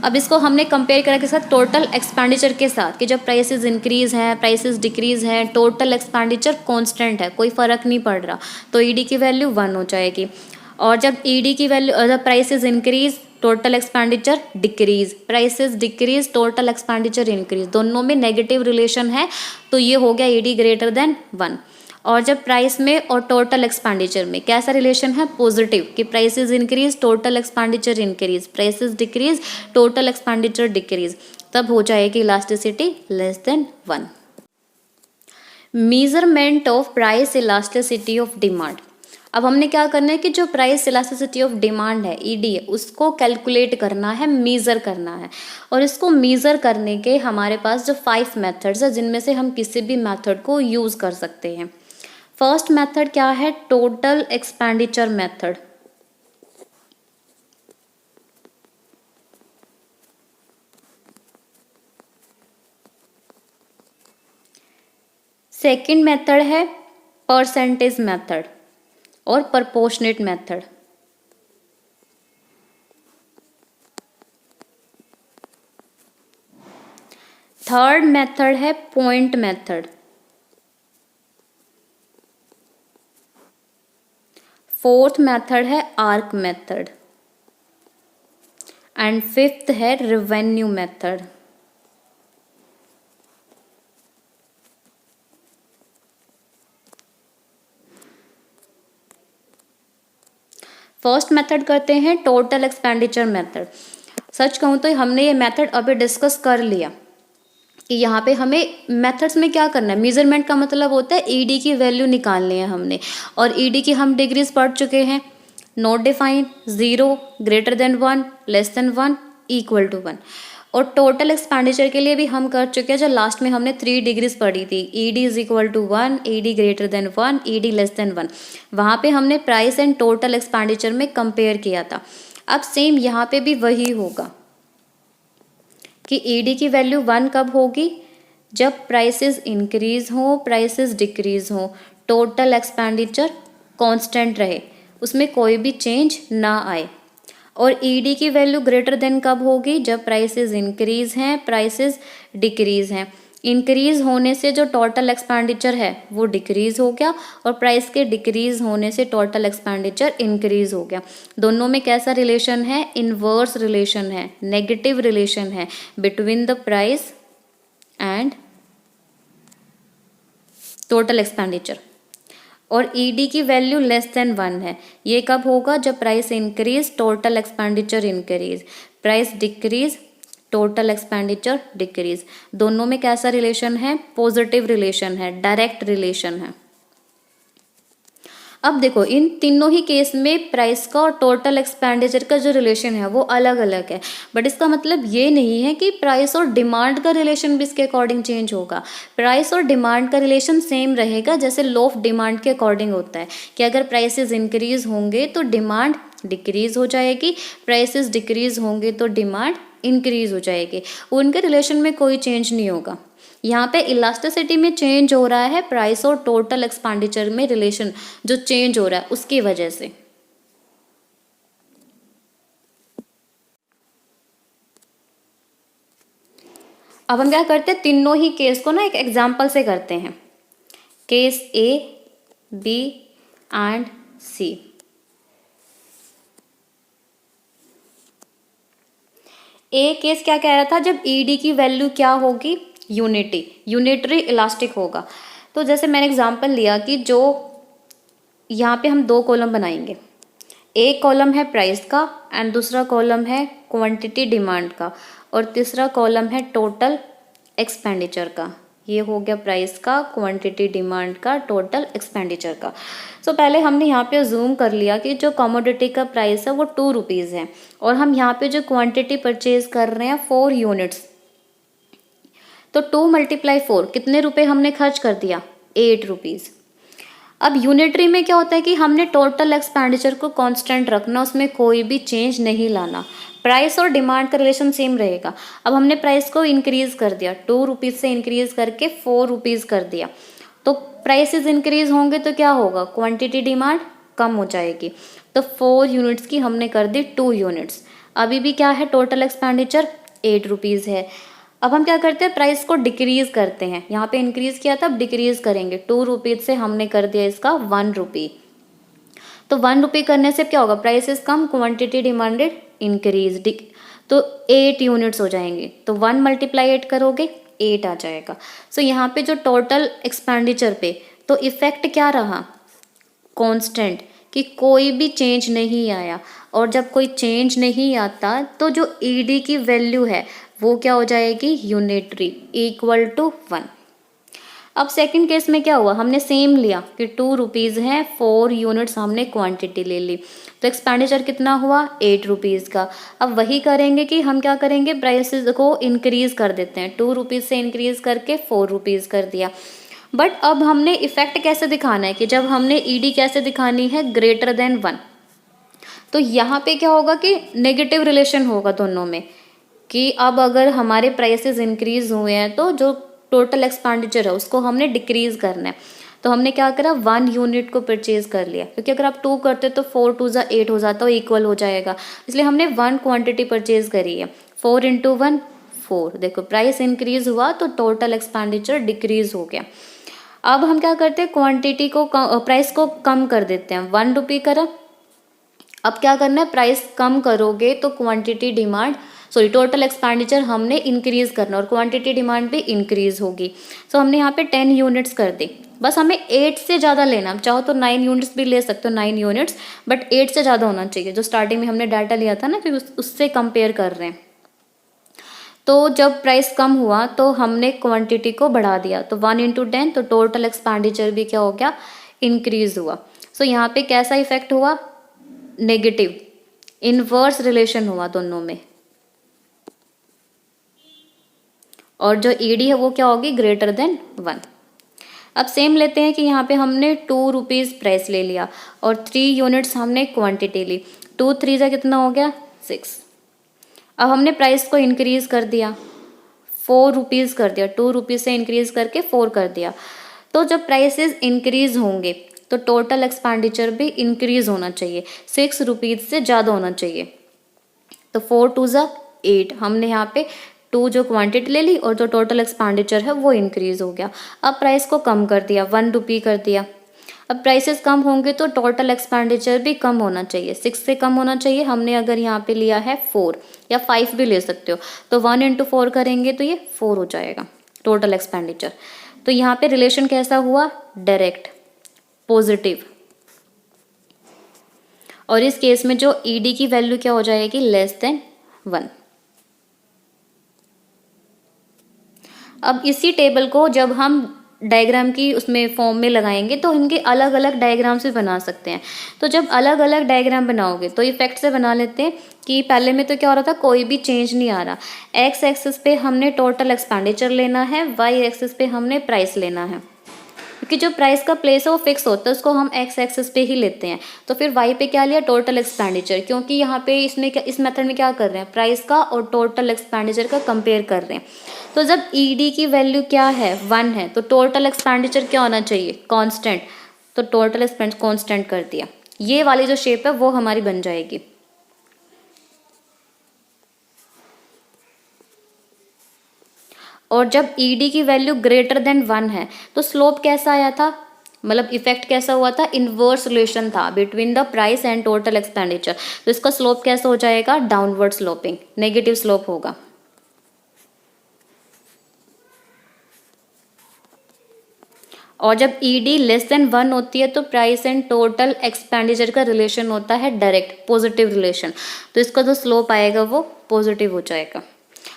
अब इसको हमने कंपेयर करा किसके साथ? टोटल एक्सपेंडिचर के साथ, कि जब प्राइसेस इंक्रीज हैं, प्राइसेस डिक्रीज हैं, टोटल एक्सपेंडिचर कांस्टेंट है, कोई फर्क नहीं पड़ रहा, तो ईडी की वैल्यू 1 हो जाएगी। और जब ईडी की वैल्यू, जब prices increase total expenditure decrease, prices decrease total expenditure increase, दोनों में नेगेटिव रिलेशन है, तो ये हो गया ईडी ग्रेटर देन 1। और जब प्राइस में और टोटल एक्सपेंडिचर में कैसा रिलेशन है? पॉजिटिव, कि prices increase total expenditure increase, prices decrease total expenditure decrease, तब हो जाएगी elasticity less than 1। Measurement of price elasticity of demand. अब हमने क्या करना है कि जो प्राइस इलास्टिसिटी ऑफ डिमांड है ईडी है, उसको कैलकुलेट करना है, मेज़र करना है। और इसको मेज़र करने के हमारे पास जो 5 मेथड्स है, जिनमें से हम किसी भी मेथड को यूज़ कर सकते हैं। फर्स्ट मेथड क्या है? Total expenditure method. Second method है परसेंटेज मेथड और प्रोपोर्शनेट मेथड। थर्ड मेथड है पॉइंट मेथड। फोर्थ मेथड है आर्क मेथड एंड फिफ्थ है रेवेन्यू मेथड। फर्स्ट मेथड करते हैं टोटल एक्सपेंडिचर मेथड। सच कहूँ तो हमने ये मेथड अभी डिस्कस कर लिया कि यहाँ पे हमें मेथड्स में क्या करना है। मेजरमेंट का मतलब होता है ईडी की वैल्यू निकालनी है हमने, और ईडी की हम डिग्रीज पढ़ चुके हैं। Not define, 0, greater than 1, less than 1, equal to 1। और टोटल एक्सपेंडिचर के लिए भी हम कर चुके हैं, जो लास्ट में हमने 3 डिग्रीज पढ़ी थी, ED is equal to 1, ED greater than 1, ED less than 1। वहाँ पे हमने प्राइस एंड टोटल एक्सपेंडिचर में कंपेयर किया था। अब सेम यहाँ पे भी वही होगा कि ईडी की वैल्यू 1 कब होगी, जब प्राइसेस इंक्रीज हो, प्राइसेस डिक्रीज हो, टोटल एक्सपेंडिचर कांस्टेंट रहे, उसमें कोई भी चेंज ना आए। और ईडी की वैल्यू ग्रेटर देन कब होगी, जब प्राइसेस इंक्रीज हैं, प्राइसेस डिक्रीज हैं। इंक्रीज होने से जो टोटल एक्सपेंडिचर है वो डिक्रीज हो गया, और प्राइस के डिक्रीज होने से टोटल एक्सपेंडिचर इंक्रीज हो गया। दोनों में कैसा रिलेशन है, इनवर्स रिलेशन है, नेगेटिव रिलेशन है between the price and total expenditure. और ईडी की वैल्यू लेस देन 1 है, ये कब होगा, जब price increase, total expenditure increase, price decrease, total expenditure decrease. दोनों में कैसा रिलेशन है, पॉजिटिव रिलेशन है, डायरेक्ट रिलेशन है। अब देखो इन तीनों ही केस में प्राइस का और टोटल एक्सपेंडिचर का जो रिलेशन है वो अलग अलग है, बट इसका मतलब ये नहीं है कि प्राइस और डिमांड का रिलेशन भी इसके अकॉर्डिंग चेंज होगा। प्राइस और डिमांड का रिलेशन सेम रहेगा, जैसे लॉ ऑफ डिमांड के अकॉर्डिंग होता है कि अगर प्राइसेस इंक्रीज होंगे तो डिमांड डिक्रीज हो जाएगी, प्राइसेस डिक्रीज होंगे तो डिमांड इंक्रीज हो जाएगी। उनके रिलेशन में कोई चेंज नहीं होगा। यहाँ पे इलास्टिसिटी में चेंज हो रहा है, प्राइस और टोटल एक्सपेंडिचर में रिलेशन जो चेंज हो रहा है उसकी वजह से। अब हम क्या करते हैं, तीनों ही केस को ना एक एग्जाम्पल से करते हैं। Case A, B and C. A case क्या कह रहा था, जब ईडी की वैल्यू क्या होगी, यूनिटरी इलास्टिक होगा। तो जैसे मैंने एग्जांपल लिया कि जो यहाँ पे हम 2 कॉलम बनाएंगे, एक कॉलम है प्राइस का एंड दूसरा कॉलम है क्वांटिटी डिमांड का, और तीसरा कॉलम है टोटल एक्सपेंडिचर का। ये हो गया प्राइस का, क्वांटिटी डिमांड का, टोटल एक्सपेंडिचर का। सो पहले हमने यहाँ पे जूम कर लिया कि जो कमोडिटी का प्राइस है वो 2 रुपीज़ है, और हम यहाँ पे जो क्वांटिटी परचेज कर रहे हैं 4 यूनिट्स। तो 2 × 4 कितने रुपए हमने खर्च कर दिया, 8 रुपीज़। अब यूनिटरी में क्या होता है कि हमने टोटल एक्सपेंडिचर को कांस्टेंट रखना, उसमें कोई भी चेंज नहीं लाना। प्राइस और डिमांड का रिलेशन सेम रहेगा। अब हमने प्राइस को इंक्रीज कर दिया, 2 रुपीज़ से इंक्रीज करके 4 रुपीज़ कर दिया, तो प्राइसेस इंक्रीज होंगे तो क्या होगा, क्वांटिटी डिमांड कम हो जाएगी। तो 4 यूनिट्स की हमने कर दी 2 यूनिट्स। अभी भी क्या है, टोटल एक्सपेंडिचर 8 रुपीज़ है। अब हम क्या करते हैं, प्राइस को डिक्रीज करते हैं। यहाँ पे इंक्रीज किया था, अब डिक्रीज करेंगे। 2 रुपीज़ से हमने कर दिया इसका 1 रुपी। तो 1 रुपी करने से क्या होगा, प्राइसेस कम, क्वांटिटी डिमांडेड इंक्रीज, तो 8 यूनिट्स हो जाएंगे। तो 1 × 8 करोगे 8 आ जाएगा। सो यहाँ पे जो टोटल एक्सपेंडिचर पे तो इफेक्ट क्या रहा, कांस्टेंट, कि कोई भी चेंज नहीं आया। और जब कोई चेंज नहीं आता तो जो ईडी की वैल्यू है वो क्या हो जाएगी, यूनिटरी, इक्वल टू 1। अब सेकंड केस में क्या हुआ, हमने सेम लिया कि 2 रुपीज़ है, 4 यूनिट्स हमने क्वांटिटी ले ली, तो एक्सपेंडिचर कितना हुआ, 8 रुपीज़ का। अब वही करेंगे कि हम क्या करेंगे, प्राइसेस को इंक्रीज कर देते हैं। 2 रुपीज़ से इंक्रीज करके 4 रुपीज़ कर दिया। बट अब हमने इफेक्ट कैसे दिखाना है, कि जब हमने ईडी कैसे दिखानी है, ग्रेटर देन 1। तो यहाँ पे क्या होगा कि नेगेटिव रिलेशन होगा दोनों में, कि अब अगर हमारे प्राइसेस इंक्रीज हुए हैं तो जो टोटल एक्सपेंडिचर है उसको हमने डिक्रीज करना है। तो हमने क्या करा, 1 यूनिट को परचेज कर लिया, क्योंकि अगर आप 2 करते तो 4 × 2 = 8 हो जाता, इक्वल हो जाएगा। इसलिए हमने 1 क्वांटिटी परचेज करी है। 4 × 1 4। देखो प्राइस इंक्रीज हुआ तो टोटल एक्सपेंडिचर डिक्रीज हो गया। अब हम क्या करते हैं, क्वांटिटी को प्राइस को कम कर देते हैं, 1 रुपये करा। अब क्या करना है, प्राइस कम करोगे तो क्वांटिटी डिमांड टोटल एक्सपेंडिचर हमने इंक्रीज करना और क्वांटिटी डिमांड भी इंक्रीज होगी। सो हमने यहाँ पे 10 यूनिट्स कर दी, बस हमें 8 से ज़्यादा लेना, चाहो तो 9 यूनिट्स भी ले सकते हो, 9 यूनिट्स, बट 8 से ज़्यादा होना चाहिए। जो स्टार्टिंग में हमने डाटा लिया था ना, फिर उससे कंपेयर कर रहे हैं। तो जब प्राइस कम हुआ तो हमने क्वांटिटी को बढ़ा दिया, तो 1 × 10, तो टोटल एक्सपेंडिचर भी क्या हो गया, इंक्रीज हुआ। सो यहाँ पे कैसा इफेक्ट हुआ, नेगेटिव, इनवर्स रिलेशन हुआ दोनों में, और जो ईडी है वो क्या होगी, ग्रेटर देन 1। अब सेम लेते हैं कि यहाँ पे हमने 2 रुपीज़ प्राइस ले लिया और 3 यूनिट्स हमने क्वांटिटी ली, 2 3 जा कितना हो गया, 6। अब हमने प्राइस को इंक्रीज कर दिया, 4 रुपीज़ कर दिया, 2 रुपीज़ से इंक्रीज करके 4 कर दिया। तो जब प्राइसेस इंक्रीज होंगे तो टोटल एक्सपेंडिचर भी इंक्रीज होना चाहिए, 6 रुपीज़ से ज़्यादा होना चाहिए। तो 4 2 जा 8, हमने यहाँ पे 2 जो क्वांटिटी ले ली और जो टोटल एक्सपेंडिचर है वो इंक्रीज हो गया। अब प्राइस को कम कर दिया, 1 रुपये कर दिया। अब प्राइसेस कम होंगे तो टोटल एक्सपेंडिचर भी कम होना चाहिए, 6 से कम होना चाहिए। हमने अगर यहाँ पे लिया है 4 या 5 भी ले सकते हो, तो 1 × 4 करेंगे तो ये 4 हो जाएगा टोटल एक्सपेंडिचर। तो यहाँ पे रिलेशन कैसा हुआ, डायरेक्ट, पॉजिटिव। और इस केस में जो ईडी की वैल्यू क्या हो जाएगी, लेस देन 1। अब इसी टेबल को जब हम डायग्राम की उसमें फॉर्म में लगाएंगे तो इनके अलग अलग डायग्राम्स भी बना सकते हैं। तो जब अलग अलग डायग्राम बनाओगे तो इफेक्ट से बना लेते हैं कि पहले में तो क्या हो रहा था, कोई भी चेंज नहीं आ रहा। एक्स एक्सिस पे हमने टोटल एक्सपेंडिचर लेना है, वाई एक्सिस पे हमने प्राइस लेना है, क्योंकि जो प्राइस का प्लेस है वो फिक्स होता है, उसको हम एक्स एक्सिस पे ही लेते हैं। तो फिर वाई पे क्या लिया, टोटल एक्सपेंडिचर, क्योंकि यहाँ पे इसमें क्या, इस मेथड में क्या कर रहे हैं, प्राइस का और टोटल एक्सपेंडिचर का कंपेयर कर रहे हैं। तो जब ईडी की वैल्यू क्या है, 1 है, तो टोटल एक्सपेंडिचर क्या होना चाहिए, कांस्टेंट। तो टोटल एक्सपेंडिचर कांस्टेंट कर दिया, ये वाली जो शेप है वो हमारी बन जाएगी। और जब ईडी की वैल्यू ग्रेटर देन 1 है तो स्लोप कैसा आया था, मतलब इफेक्ट कैसा हुआ था, इनवर्स रिलेशन था between the price and total expenditure. तो इसका स्लोप कैसा हो जाएगा, डाउनवर्ड स्लोपिंग, नेगेटिव स्लोप होगा। और जब ईडी लेस देन 1 होती है तो प्राइस एंड टोटल एक्सपेंडिचर का रिलेशन होता है डायरेक्ट, पॉजिटिव रिलेशन। तो इसका जो स्लोप आएगा वो पॉजिटिव हो जाएगा।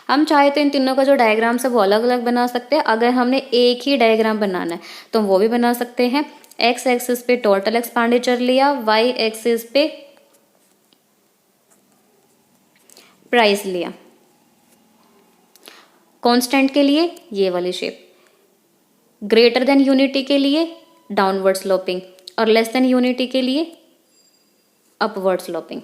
हम चाहे तो इन तीनों का जो डायग्राम है वो अलग अलग बना सकते हैं। अगर हमने एक ही डायग्राम बनाना है तो वो भी बना सकते हैं। एक्स एक्सिस पे टोटल एक्सपेंडिचर लिया, वाई एक्सिस पे प्राइस लिया। कांस्टेंट के लिए ये वाली शेप, ग्रेटर देन यूनिटी के लिए डाउनवर्ड स्लोपिंग और लेस देन यूनिटी के लिए अपवर्ड स्लोपिंग।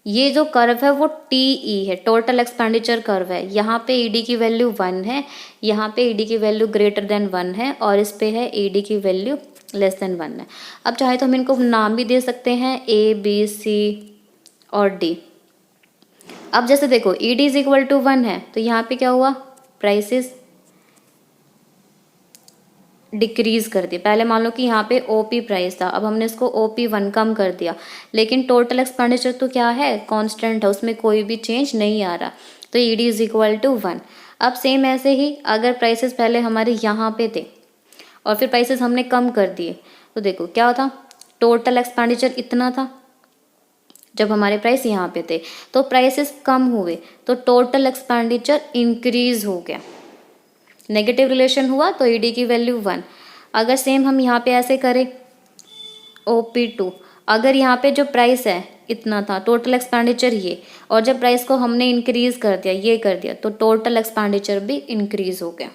ये जो कर्व है वो TE है, टोटल एक्सपेंडिचर कर्व है। यहाँ पे ईडी की वैल्यू 1 है, यहाँ पे ईडी की वैल्यू ग्रेटर देन 1 है और इस पे है ईडी की वैल्यू लेस देन 1 है। अब चाहे तो हम इनको नाम भी दे सकते हैं ABC और D। अब जैसे देखो ईडी इज इक्वल टू 1 है तो यहाँ पे क्या हुआ, प्राइसेस डिक्रीज कर दिया। पहले मान लो कि यहाँ पे OP प्राइस था, अब हमने इसको OP1 कम कर दिया, लेकिन टोटल एक्सपेंडिचर तो क्या है, कांस्टेंट है, उसमें कोई भी चेंज नहीं आ रहा, तो ईडी इज इक्वल टू 1। अब सेम ऐसे ही अगर प्राइसेस पहले हमारे यहाँ पे थे और फिर प्राइसेस हमने कम कर दिए तो देखो क्या होता, टोटल एक्सपेंडिचर इतना था जब हमारे प्राइस यहाँ पे थे, तो प्राइसेस कम हुए तो टोटल एक्सपेंडिचर इंक्रीज हो गया, नेगेटिव रिलेशन हुआ तो ईडी की वैल्यू 1। अगर सेम हम यहाँ पे ऐसे करें OP2, अगर यहाँ पे जो प्राइस है इतना था, टोटल एक्सपेंडिचर ये, और जब प्राइस को हमने इंक्रीज कर दिया, ये कर दिया, तो टोटल एक्सपेंडिचर भी इंक्रीज हो गया।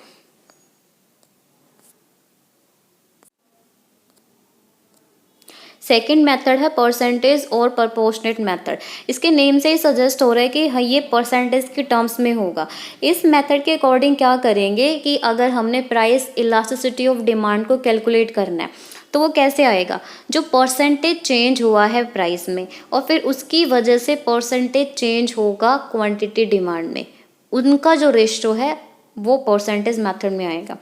सेकेंड मेथड है परसेंटेज और प्रपोर्शनेट मेथड। इसके नेम से ही सजेस्ट हो रहा है कि हाँ ये परसेंटेज के टर्म्स में होगा। इस मेथड के अकॉर्डिंग क्या करेंगे कि अगर हमने प्राइस इलास्टिसिटी ऑफ डिमांड को कैलकुलेट करना है तो वो कैसे आएगा, जो परसेंटेज चेंज हुआ है प्राइस में और फिर उसकी वजह से परसेंटेज चेंज होगा क्वांटिटी डिमांड में, उनका जो रेशियो है वो परसेंटेज मेथड में आएगा।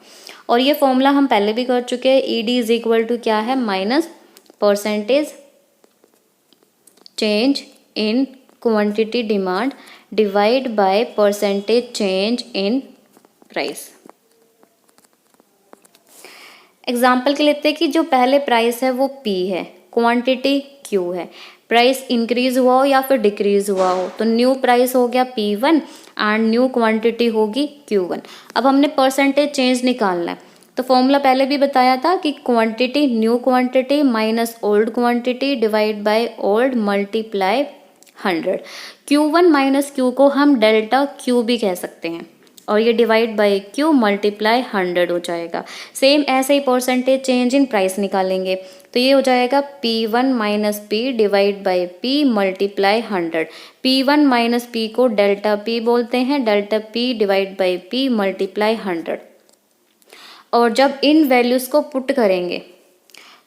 और ये फॉर्मूला हम पहले भी कर चुके हैं, ईडी इज इक्वल टू क्या है, minus percentage change in quantity demand divide by percentage change in price. Example के लेते हैं कि जो पहले प्राइस है वो P है, क्वांटिटी Q है, प्राइस इंक्रीज हुआ हो या फिर डिक्रीज हुआ हो, तो न्यू प्राइस हो गया P1 एंड न्यू क्वांटिटी होगी Q1। अब हमने परसेंटेज चेंज निकालना है, तो फॉर्मूला पहले भी बताया था कि quantity new quantity minus old quantity divide by old multiply 100। Q1 minus Q को हम डेल्टा Q भी कह सकते हैं, और ये डिवाइड बाय Q मल्टीप्लाई 100 हो जाएगा। सेम ऐसे ही परसेंटेज चेंज इन प्राइस निकालेंगे, तो ये हो जाएगा P1 minus P divide by P multiply 100। P1 minus P को डेल्टा P बोलते हैं, delta P divide by P multiply 100। और जब इन वैल्यूज़ को पुट करेंगे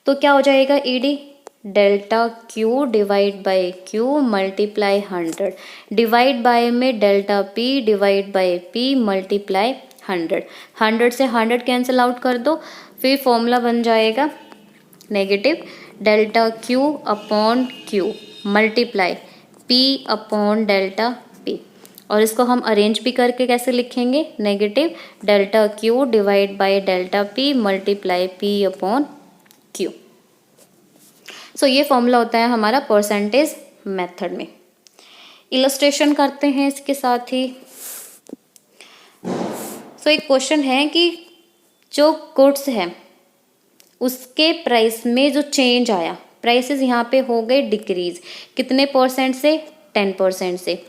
तो क्या हो जाएगा, ED delta Q divide by Q multiply 100 divide by में delta P divide by P multiply 100। 100 से 100 कैंसिल आउट कर दो, फिर फॉर्मूला बन जाएगा negative delta Q upon Q multiply P upon delta P। और इसको हम अरेंज भी करके कैसे लिखेंगे, negative delta Q divide by delta P multiply P upon Q। सो ये फॉर्मूला होता है हमारा परसेंटेज मेथड में। इलस्ट्रेशन करते हैं इसके साथ ही। सो एक क्वेश्चन है कि जो गुड्स है उसके प्राइस में जो चेंज आया, प्राइसेस यहाँ पे हो गए डिक्रीज, कितने परसेंट से, 10% से,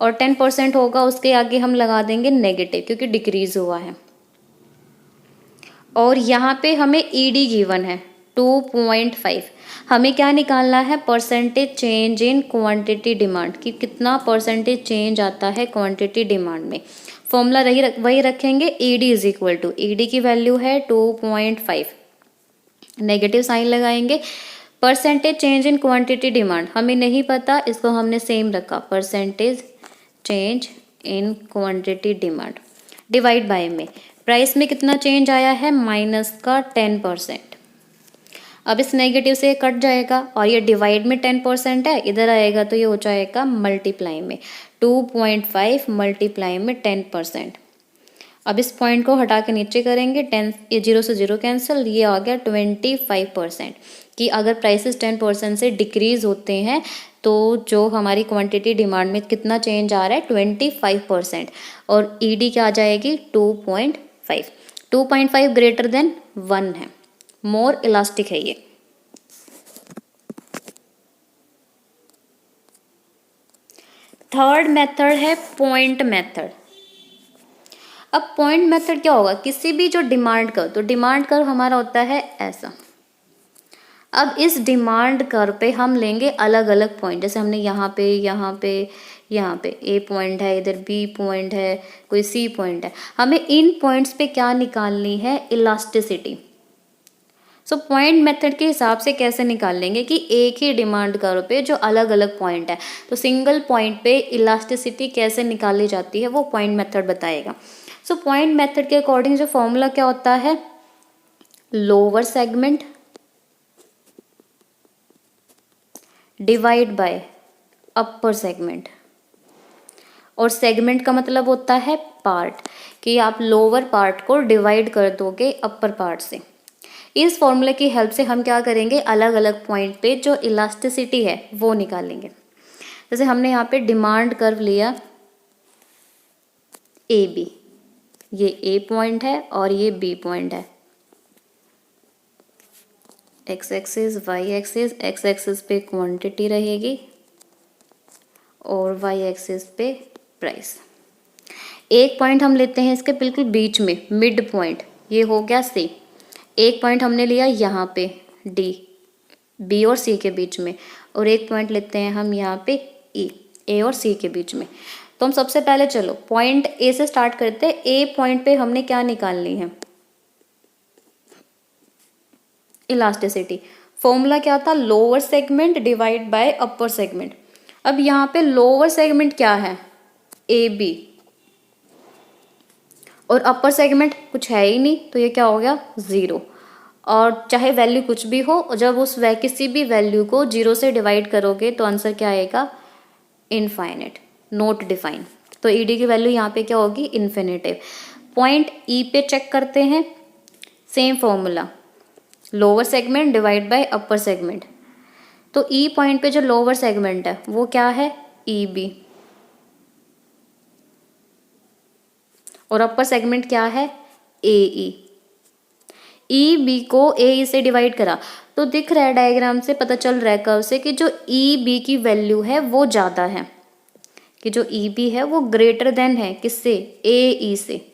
और 10% होगा उसके आगे हम लगा देंगे नेगेटिव क्योंकि डिक्रीज हुआ है। और यहाँ पे हमें ईडी गिवन है 2.5, हमें क्या निकालना है, percentage change in quantity demand, कि कितना परसेंटेज चेंज आता है क्वांटिटी डिमांड में। फॉर्मूला वही रखेंगे, ED is equal to, ED की वैल्यू है 2.5, नेगेटिव साइन लगाएंगे। Percentage change in quantity demand हमें नहीं पता, इसको हमने सेम रखा, percentage change in quantity demand divide by में प्राइस में कितना चेंज आया है, माइनस का 10%। अब इस नेगेटिव से कट जाएगा और ये डिवाइड में 10% है, इधर आएगा तो ये हो जाएगा मल्टीप्लाई में, 2.5 मल्टीप्लाई में 10%। अब इस पॉइंट को हटा के नीचे करेंगे, 10 ये 0 से 0 कैंसिल, ये आ गया 25%। कि अगर प्राइसेस 10% से डिक्रीज होते हैं तो जो हमारी क्वांटिटी डिमांड में कितना चेंज आ रहा है, 25%, और ईडी क्या आ जाएगी 2.5। 2.5 ग्रेटर देन 1 है, मोर इलास्टिक है ये। थर्ड मेथड है पॉइंट मेथड। अब पॉइंट मेथड क्या होगा, किसी भी जो डिमांड कर्व, तो डिमांड कर्व हमारा होता है ऐसा। अब इस डिमांड कर्व पे हम लेंगे अलग अलग पॉइंट, जैसे हमने यहाँ पे यहाँ पे यहाँ पे ए पॉइंट है, इधर बी पॉइंट है, कोई सी पॉइंट है, हमें इन पॉइंट्स पे क्या निकालनी है, इलास्टिसिटी। सो पॉइंट मेथड के हिसाब से कैसे निकाल लेंगे कि एक ही डिमांड कर्व पे जो अलग अलग पॉइंट है, तो सिंगल पॉइंट पे इलास्टिसिटी कैसे निकाली जाती है वो पॉइंट मेथड बताएगा। सो पॉइंट मेथड के अकॉर्डिंग जो फॉर्मूला क्या होता है, lower segment divide by upper segment, और सेगमेंट का मतलब होता है पार्ट, कि आप लोअर पार्ट को डिवाइड कर दोगे अपर पार्ट से। इस फॉर्मूले की हेल्प से हम क्या करेंगे, अलग अलग पॉइंट पे जो इलास्टिसिटी है वो निकालेंगे। जैसे हमने यहाँ पे डिमांड कर्व लिया ए बी, ये ए पॉइंट है और ये बी पॉइंट है, X axis Y axis, X axis पे क्वांटिटी रहेगी और वाई एक्सिस पे प्राइस। एक पॉइंट हम लेते हैं इसके बिल्कुल बीच में, मिड पॉइंट, ये हो गया सी। एक पॉइंट हमने लिया यहाँ पे डी, बी और सी के बीच में, और एक पॉइंट लेते हैं हम यहाँ पे ई, ए और सी के बीच में। तो हम सबसे पहले चलो पॉइंट ए से स्टार्ट करते हैं। ए पॉइंट पे हमने क्या निकालनी है, इलास्टिसिटी। फॉर्मूला क्या था, lower segment divide by upper segment. अब यहाँ पे लोअर सेगमेंट क्या है, ए बी, और अपर सेगमेंट कुछ है ही नहीं, तो ये क्या हो गया 0। और चाहे वैल्यू कुछ भी हो, और जब उस किसी भी वैल्यू को 0 से डिवाइड करोगे तो आंसर क्या आएगा, इनफाइनाइट, नॉट डिफाइन। तो ईडी की वैल्यू यहाँ पे क्या होगी, इन्फिनेटिव। पॉइंट ई पे चेक करते हैं, same formula, lower segment divide by upper segment. तो ई पॉइंट पे जो लोअर सेगमेंट है वो क्या है, ई बी, और अपर सेगमेंट क्या है, ए ई। ई बी को ए ई से डिवाइड करा तो दिख रहा है डायग्राम से, पता चल रहा है कर्व से कि जो ई बी की वैल्यू है वो ज़्यादा है, कि जो ई बी है वो ग्रेटर देन है किससे, ए ई से।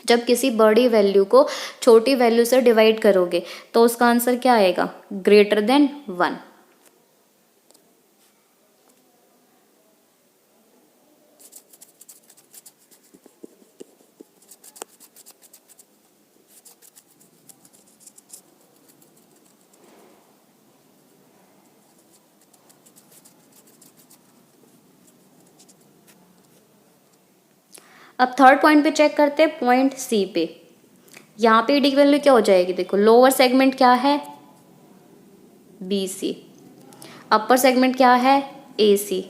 जब किसी बड़ी वैल्यू को छोटी वैल्यू से डिवाइड करोगे तो उसका आंसर क्या आएगा, ग्रेटर देन 1। अब थर्ड पॉइंट पे चेक करते हैं, पॉइंट सी पे। यहाँ पे ईडी की वैल्यू क्या हो जाएगी, देखो लोअर सेगमेंट क्या है, बी सी, अपर सेगमेंट क्या है, ए सी,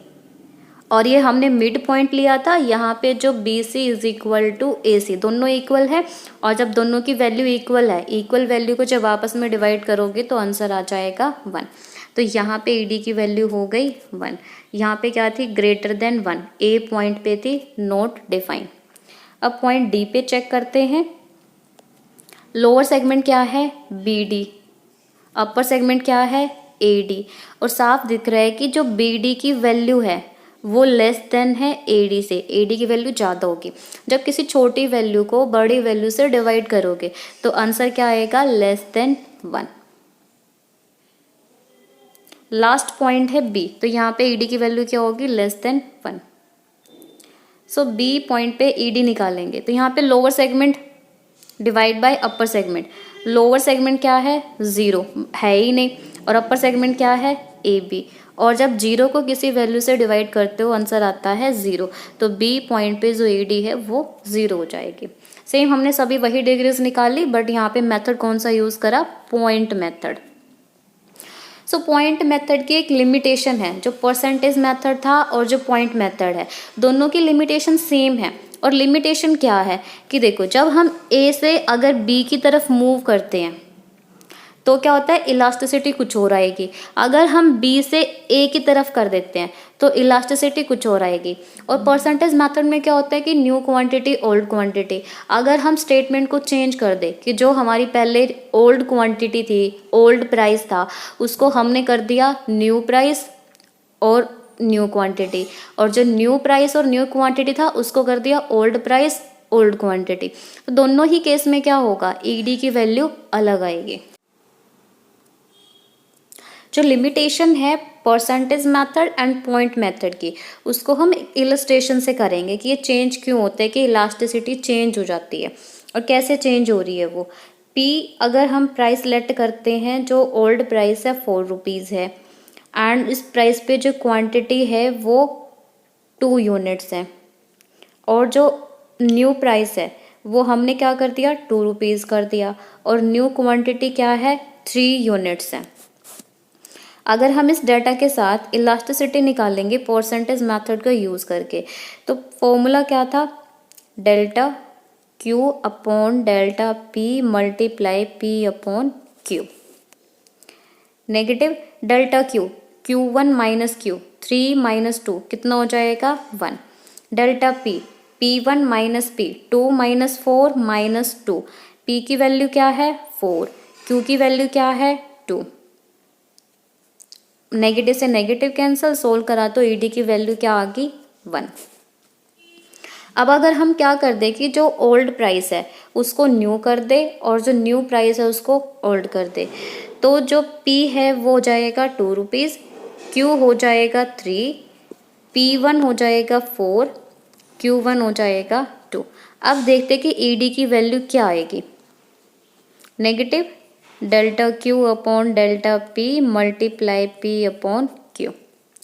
और ये हमने मिड पॉइंट लिया था, यहाँ पे जो B C is equal to A C, दोनों इक्वल है। और जब दोनों की वैल्यू इक्वल है, इक्वल वैल्यू को जब आपस में डिवाइड करोगे तो आंसर आ जाएगा 1। तो यहाँ पे ईडी की वैल्यू हो गई 1। यहाँ पे क्या थी, ग्रेटर देन 1, ए पॉइंट पे थी, नॉट डिफाइन। अब पॉइंट डी पे चेक करते हैं, लोअर सेगमेंट क्या है, बी डी, अपर सेगमेंट क्या है, ए डी, और साफ दिख रहा है कि जो बी डी की वैल्यू है वो लेस देन है ए डी से, ए डी की वैल्यू ज़्यादा होगी। जब किसी छोटी वैल्यू को बड़ी वैल्यू से डिवाइड करोगे तो आंसर क्या आएगा, लेस देन 1। लास्ट पॉइंट है बी, तो यहाँ पे ईडी की वैल्यू क्या होगी, लेस देन 1। सो बी पॉइंट पे ईडी निकालेंगे तो यहाँ पे lower segment divide by upper segment, lower segment क्या है, 0 है ही नहीं, और अपर सेगमेंट क्या है, ए बी, और जब 0 को किसी वैल्यू से डिवाइड करते हो आंसर आता है 0, तो बी पॉइंट पे जो ईडी है वो 0 हो जाएगी। सेम हमने सभी वही डिग्रीज निकाली, बट यहाँ पे मेथड कौन सा यूज करा, point method. So point method की एक लिमिटेशन है, जो परसेंटेज मेथड था और जो पॉइंट मेथड है, दोनों की लिमिटेशन सेम है। और लिमिटेशन क्या है कि देखो, जब हम ए से अगर बी की तरफ मूव करते हैं तो क्या होता है, इलास्टिसिटी कुछ और आएगी। अगर हम बी से ए की तरफ कर देते हैं तो इलास्टिसिटी कुछ और आएगी। और परसेंटेज मेथड में क्या होता है कि न्यू क्वांटिटी ओल्ड क्वांटिटी, अगर हम स्टेटमेंट को चेंज कर दे कि जो हमारी पहले ओल्ड क्वांटिटी थी, ओल्ड प्राइस था, उसको हमने कर दिया न्यू प्राइस और न्यू क्वांटिटी, और जो न्यू प्राइस और न्यू क्वांटिटी था उसको कर दिया ओल्ड प्राइस ओल्ड क्वांटिटी, तो दोनों ही केस में क्या होगा, ईडी की वैल्यू अलग आएगी। जो लिमिटेशन है percentage method and point method की, उसको हम इलस्ट्रेशन से करेंगे कि ये चेंज क्यों होता है, कि इलास्टिसिटी चेंज हो जाती है और कैसे चेंज हो रही है वो। पी अगर हम प्राइस लेट करते हैं, जो ओल्ड प्राइस है 4 रुपीज़ है, एंड इस प्राइस पे जो क्वांटिटी है वो 2 यूनिट्स है, और जो न्यू प्राइस है वो हमने क्या कर दिया, 2 रुपीज़ कर दिया, और न्यू क्वांटिटी क्या है, 3 यूनिट्स है। अगर हम इस डाटा के साथ इलास्टिसिटी निकालेंगे परसेंटेज मेथड का यूज़ करके, तो फॉर्मूला क्या था, delta Q upon delta P multiply P upon Q. Negative delta Q, Q1 minus Q, 3 minus 2 कितना हो जाएगा, 1। Delta P, P1 minus P, 2 minus 4 minus 2, P की वैल्यू क्या है 4, Q की वैल्यू क्या है 2। नेगेटिव से नेगेटिव कैंसिल, सोल्व करा तो ईडी की वैल्यू क्या आ गई, 1। अब अगर हम क्या कर दे कि जो ओल्ड प्राइस है उसको न्यू कर दे और जो न्यू प्राइस है उसको ओल्ड कर दे, तो जो P है वो हो जाएगा 2 रुपीज़, Q हो जाएगा 3, P1 हो जाएगा 4, Q1 हो जाएगा 2। अब देखते कि ईडी की वैल्यू क्या आएगी, negative delta Q upon delta P multiply P upon Q,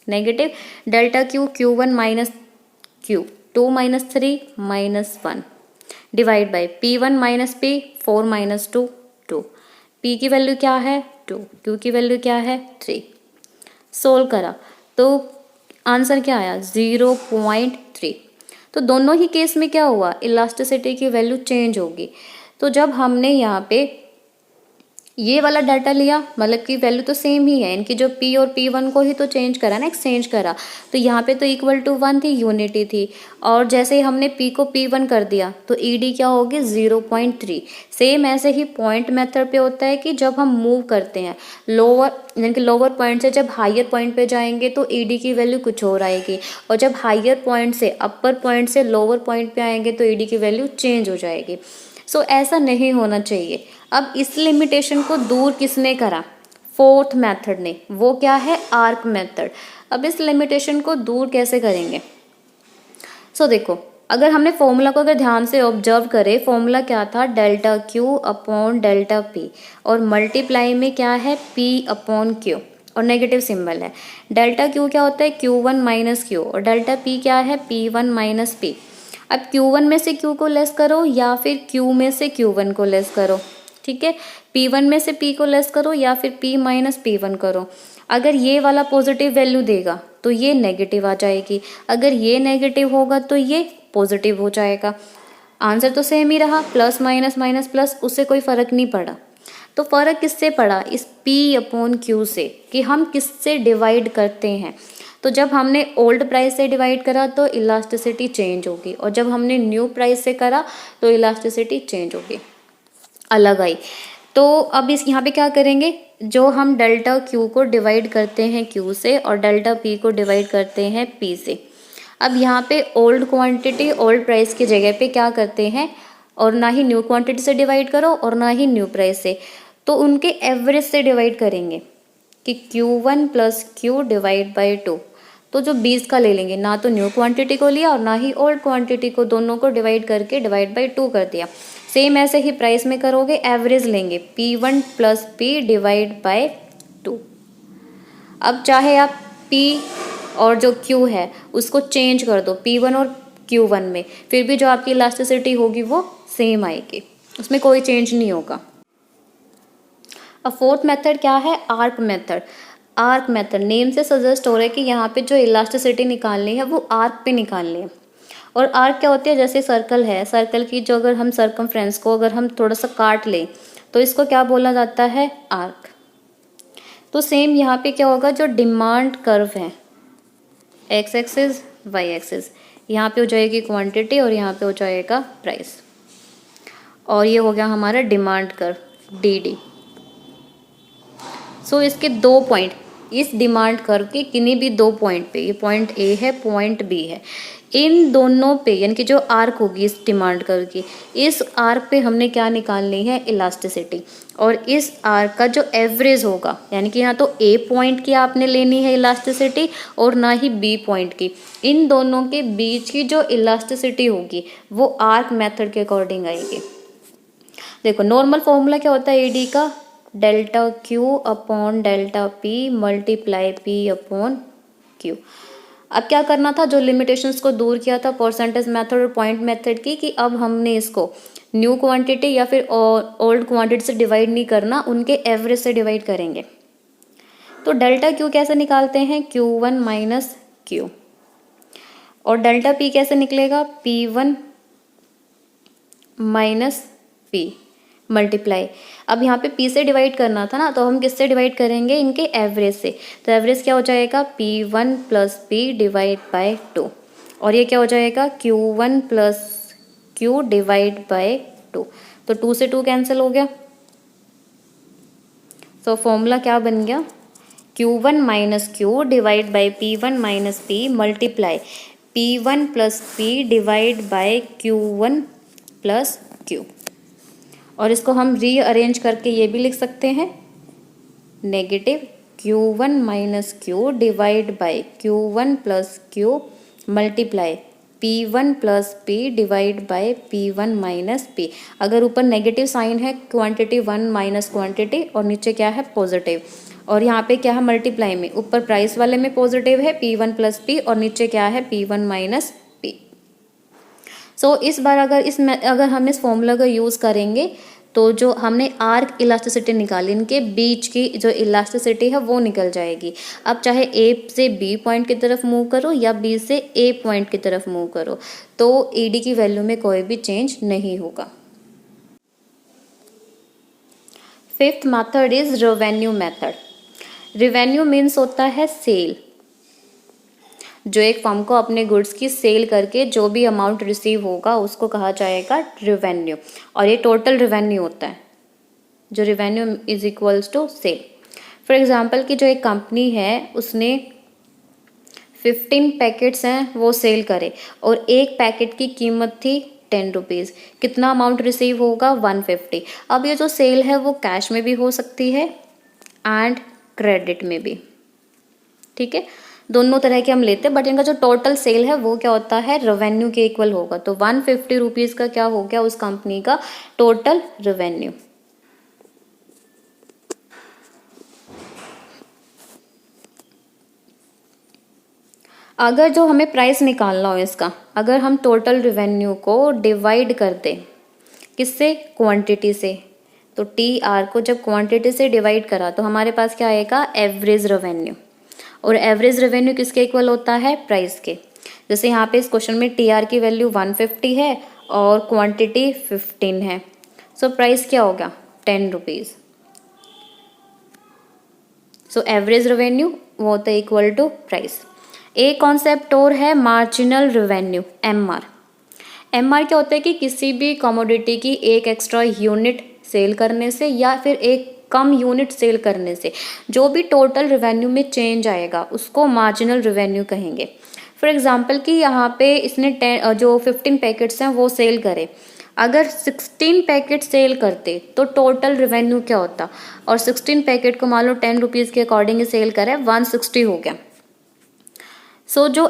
negative delta Q, Q1 minus Q, 2 minus 3 minus 1, divide by P1 minus P, 4 minus 2, 2, P की वैल्यू क्या है 2, Q की वैल्यू क्या है 3। सोल्व करा तो आंसर क्या आया 0.3। तो दोनों ही केस में क्या हुआ, इलास्टिसिटी की वैल्यू चेंज होगी। तो जब हमने यहाँ पे ये वाला डाटा लिया, मतलब कि वैल्यू तो सेम ही है, इनकी जो P और P1 को ही तो चेंज करा ना, एक्सचेंज करा, तो यहाँ पे तो इक्वल टू 1 थी, यूनिटी थी, और जैसे ही हमने P को P1 कर दिया तो ED क्या होगी 0.3। सेम ऐसे ही पॉइंट मेथड पे होता है कि जब हम मूव करते हैं लोअर, यानी कि लोअर पॉइंट से जब हायर पॉइंट पे जाएंगे तो ED की वैल्यू कुछ और आएगी, और जब हायर पॉइंट से अपर पॉइंट से लोअर पॉइंट पे आएंगे तो ED की वैल्यू चेंज हो जाएगी। सो ऐसा नहीं होना चाहिए। अब इस लिमिटेशन को दूर किसने करा, फोर्थ मेथड ने, वो क्या है आर्क मेथड। अब इस लिमिटेशन को दूर कैसे करेंगे, सो देखो अगर हमने फॉर्मूला को अगर ध्यान से ऑब्जर्व करें, फॉर्मूला क्या था delta Q upon delta P, और मल्टीप्लाई में क्या है P अपॉन क्यू, और नेगेटिव सिंबल है। डेल्टा क्यू क्या होता है Q1 माइनस क्यू, और डेल्टा P क्या है P1 माइनस P। अब Q1 में से Q को लेस करो या फिर Q में से Q1 को लेस करो, ठीक है, P1 में से P को लेस करो या फिर P माइनस P1 करो। अगर ये वाला पॉजिटिव वैल्यू देगा तो ये नेगेटिव आ जाएगी, अगर ये नेगेटिव होगा तो ये पॉजिटिव हो जाएगा। आंसर तो सेम ही रहा, प्लस माइनस माइनस प्लस, उससे कोई फर्क नहीं पड़ा। तो फर्क किससे पड़ा, इस P अपॉन Q से, कि हम किससे डिवाइड करते हैं। तो जब हमने ओल्ड प्राइस से डिवाइड करा तो इलास्टिसिटी चेंज होगी, और जब हमने न्यू प्राइस से करा तो इलास्टिसिटी चेंज होगी, अलग आई। तो अब इस यहाँ पे क्या करेंगे, जो हम डेल्टा Q को डिवाइड करते हैं Q से और डेल्टा P को डिवाइड करते हैं P से। अब यहाँ पे ओल्ड क्वांटिटी ओल्ड प्राइस की जगह पे क्या करते हैं, और ना ही न्यू क्वांटिटी से डिवाइड करो और ना ही न्यू प्राइस से, तो उनके एवरेज से डिवाइड करेंगे कि Q1 plus Q divide by 2। तो जो 20 का ले लेंगे, ना तो न्यू क्वांटिटी को लिया और ना ही ओल्ड क्वांटिटी को, दोनों को डिवाइड करके डिवाइड बाई 2 कर दिया। सेम ऐसे ही प्राइस में करोगे, एवरेज लेंगे P1 plus P divide by 2। अब चाहे आप P और जो Q है उसको चेंज कर दो P1 और Q1 में, फिर भी जो आपकी इलास्टिसिटी होगी वो सेम आएगी, उसमें कोई चेंज नहीं होगा। अब फोर्थ मेथड क्या है, arc method. Arc method name से सजेस्ट हो रहा है कि यहाँ पे जो इलास्टिसिटी निकालनी है वो आर्क पे निकालनी है। और आर्क क्या होती है, जैसे सर्कल है, सर्कल की जो अगर हम सर्कमफ्रेंस को अगर हम थोड़ा सा काट लें तो इसको क्या बोला जाता है, आर्क। तो सेम यहाँ पे क्या होगा, जो डिमांड कर्व है, एक्स एक्सिस वाई एक्सिस, यहाँ पे हो जाएगी क्वांटिटी और यहाँ पे हो जाएगा प्राइस, और ये हो गया हमारा डिमांड कर्व DD। सो इसके दो पॉइंट, इस डिमांड कर्व के किन्हीं भी दो पॉइंट पे, ये पॉइंट A है, पॉइंट B है, इन दोनों पे यानी कि जो आर्क होगी इस डिमांड कर्व की, इस आर्क पे हमने क्या निकालनी है, इलास्टिसिटी। और इस आर्क का जो एवरेज होगा, यानी कि यहाँ तो A पॉइंट की आपने लेनी है इलास्टिसिटी और ना ही B पॉइंट की, इन दोनों के बीच की जो इलास्टिसिटी होगी वो आर्क मेथड के अकॉर्डिंग आएगी। देखो नॉर्मल फॉर्मूला क्या होता है AD का, delta Q upon delta P multiply P upon Q। अब क्या करना था, जो लिमिटेशंस को दूर किया था परसेंटेज मेथड और पॉइंट मेथड की, कि अब हमने इसको न्यू क्वांटिटी या फिर ओल्ड क्वांटिटी से डिवाइड नहीं करना, उनके एवरेज से डिवाइड करेंगे। तो डेल्टा Q कैसे निकालते हैं, Q1 माइनस Q, और डेल्टा P कैसे निकलेगा, P1 माइनस P मल्टीप्लाई। अब यहाँ पे P से डिवाइड करना था ना, तो हम किससे डिवाइड करेंगे, इनके एवरेज से। तो एवरेज क्या हो जाएगा, P1 plus P divide bye 2, और ये क्या हो जाएगा Q1 plus Q divide bye 2। तो 2 से 2 कैंसिल हो गया। तो फॉर्मूला क्या बन गया, Q1 minus Q divide by P1 minus P multiply P1 plus P divide bye Q1 plus Q। और इसको हम रीअरेंज करके ये भी लिख सकते हैं, negative Q1 minus Q divide by Q1 plus Q multiply P1 plus P divide by P1 minus P। अगर ऊपर नेगेटिव साइन है, क्वांटिटी 1 माइनस क्वांटिटी, और नीचे क्या है पॉजिटिव, और यहाँ पे क्या है मल्टीप्लाई में, ऊपर प्राइस वाले में पॉजिटिव है P1 प्लस P और नीचे क्या है P1 माइनस P। सो इस बार अगर हम इस फॉर्मूला का यूज़ करेंगे तो जो हमने आर्क इलास्टिसिटी निकाली, इनके बीच की जो इलास्टिसिटी है वो निकल जाएगी। अब चाहे ए से बी पॉइंट की तरफ मूव करो या बी से ए पॉइंट की तरफ मूव करो, तो ईडी की वैल्यू में कोई भी चेंज नहीं होगा। Fifth method is revenue method. Revenue means होता है सेल। जो एक फर्म को अपने गुड्स की सेल करके जो भी अमाउंट रिसीव होगा उसको कहा जाएगा रेवेन्यू, और ये टोटल रेवेन्यू होता है, जो revenue is equals to sale. For example कि जो एक कंपनी है उसने 15 पैकेट्स हैं वो सेल करे और एक पैकेट की कीमत थी 10 रुपीज़। कितना अमाउंट रिसीव होगा? 150। अब ये जो सेल है वो कैश में भी हो सकती है एंड क्रेडिट में भी, ठीक है, दोनों तरह के हम लेते हैं, बट इनका जो टोटल सेल है वो क्या होता है? रेवेन्यू के इक्वल होगा। तो 150 रुपीज़ का क्या हो गया? उस कंपनी का टोटल रेवेन्यू। अगर जो हमें प्राइस निकालना हो इसका, अगर हम टोटल रेवेन्यू को डिवाइड कर दें किससे? क्वांटिटी से, तो टी आर को जब क्वांटिटी से डिवाइड करा तो हमारे पास क्या आएगा? Average revenue. और एवरेज रेवेन्यू किसके इक्वल होता है? प्राइस के। जैसे यहाँ पे इस क्वेश्चन में टी आर की वैल्यू 150 है और क्वांटिटी 15 है, सो प्राइस क्या होगा? 10 रुपीज़। सो एवरेज रेवेन्यू वो होता है इक्वल टू प्राइस। एक कॉन्सेप्ट और है मार्जिनल रेवेन्यू, एमआर। एमआर क्या होता है कि किसी भी कमोडिटी की एक एक्स्ट्रा यूनिट सेल करने से या फिर एक कम यूनिट सेल करने से जो भी टोटल रेवेन्यू में चेंज आएगा उसको मार्जिनल रेवेन्यू कहेंगे। फॉर एग्जांपल कि यहाँ पे इसने जो 15 पैकेट्स हैं वो सेल करे, अगर 16 पैकेट सेल करते तो टोटल रेवेन्यू क्या होता? और 16 पैकेट को मान लो 10 रुपीज़ के अकॉर्डिंग सेल करे, 160 हो गया। सो जो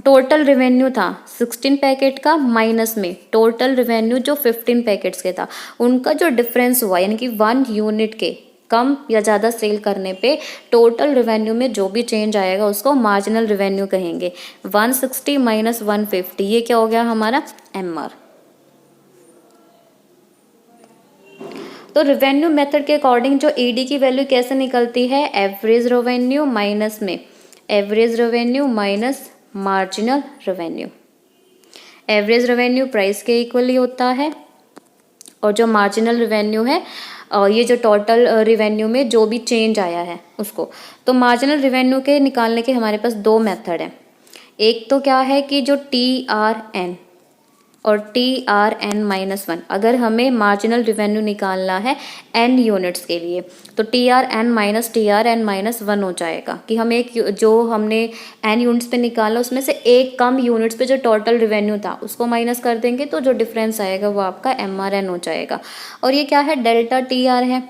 टोटल रेवेन्यू था 16 पैकेट का माइनस में टोटल रेवेन्यू जो 15 पैकेट्स के था, उनका जो डिफरेंस हुआ यानी कि 1 यूनिट के कम या ज़्यादा सेल करने पे टोटल रेवेन्यू में जो भी चेंज आएगा उसको मार्जिनल रेवेन्यू कहेंगे। 160 माइनस 150 ये क्या हो गया हमारा? एमआर। तो रेवेन्यू मेथड के अकॉर्डिंग जो ईडी की वैल्यू कैसे निकलती है? एवरेज रेवेन्यू माइनस में average revenue minus marginal revenue. Average revenue price के इक्वली होता है और जो मार्जिनल रेवेन्यू है ये जो टोटल रेवेन्यू में जो भी चेंज आया है उसको। तो मार्जिनल रेवेन्यू के निकालने के हमारे पास दो मेथड हैं। एक तो क्या है कि जो TRN और TRN माइनस 1, अगर हमें मार्जिनल रेवेन्यू निकालना है n यूनिट्स के लिए तो TRN माइनस TRN माइनस 1 हो जाएगा कि हम एक जो हमने n यूनिट्स पे निकाला उसमें से एक कम यूनिट्स पे जो टोटल रेवेन्यू था उसको माइनस कर देंगे तो जो डिफरेंस आएगा वो आपका MRN हो जाएगा। और ये क्या है? डेल्टा TR है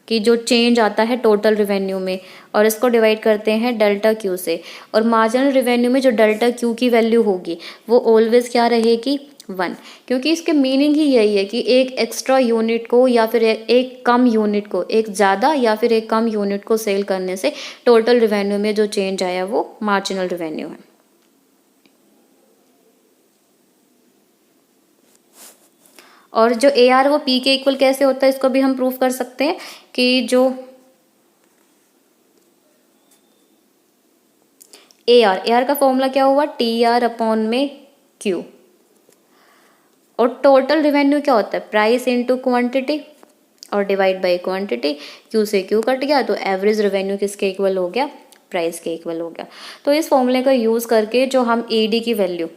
कि जो चेंज आता है टोटल रेवेन्यू में, और इसको डिवाइड करते हैं डेल्टा क्यू से। और मार्जिनल रेवेन्यू में जो डेल्टा क्यू की वैल्यू होगी वो ऑलवेज क्या रहेगी? 1, क्योंकि इसके मीनिंग ही यही है कि एक एक्स्ट्रा यूनिट को या फिर एक कम यूनिट को, एक ज़्यादा या फिर एक कम यूनिट को सेल करने से टोटल रेवेन्यू में जो चेंज आया वो मार्जिनल रेवेन्यू है। और जो AR वो P के इक्वल कैसे होता है इसको भी हम प्रूफ कर सकते हैं कि जो AR का फॉर्मूला क्या हुआ? TR अपॉन में Q। और टोटल रेवेन्यू क्या होता है? प्राइस इनटू क्वांटिटी और डिवाइड बाय क्वांटिटी। Q से Q कट गया तो एवरेज रेवेन्यू किसके इक्वल हो गया? प्राइस के इक्वल हो गया। तो इस फॉर्मूले का यूज़ करके जो हम ED की वैल्यू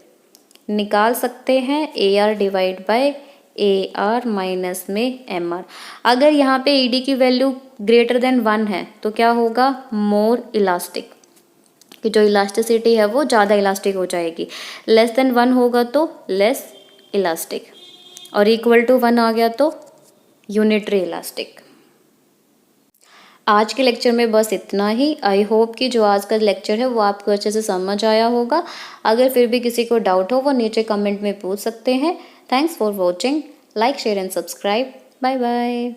निकाल सकते हैं AR divide by AR minus में MR। अगर यहाँ पे ED की वैल्यू ग्रेटर देन 1 है तो क्या होगा? मोर इलास्टिक, कि जो इलास्टिसिटी है वो ज़्यादा इलास्टिक हो जाएगी। लेस देन 1 होगा तो लेस इलास्टिक, और इक्वल टू 1 आ गया तो यूनिटरी इलास्टिक। आज के लेक्चर में बस इतना ही। आई होप कि जो आज का लेक्चर है वो आपको अच्छे से समझ आया होगा। अगर फिर भी किसी को डाउट हो वो नीचे कमेंट में पूछ सकते हैं। Thanks for watching. Like, share and subscribe. Bye bye.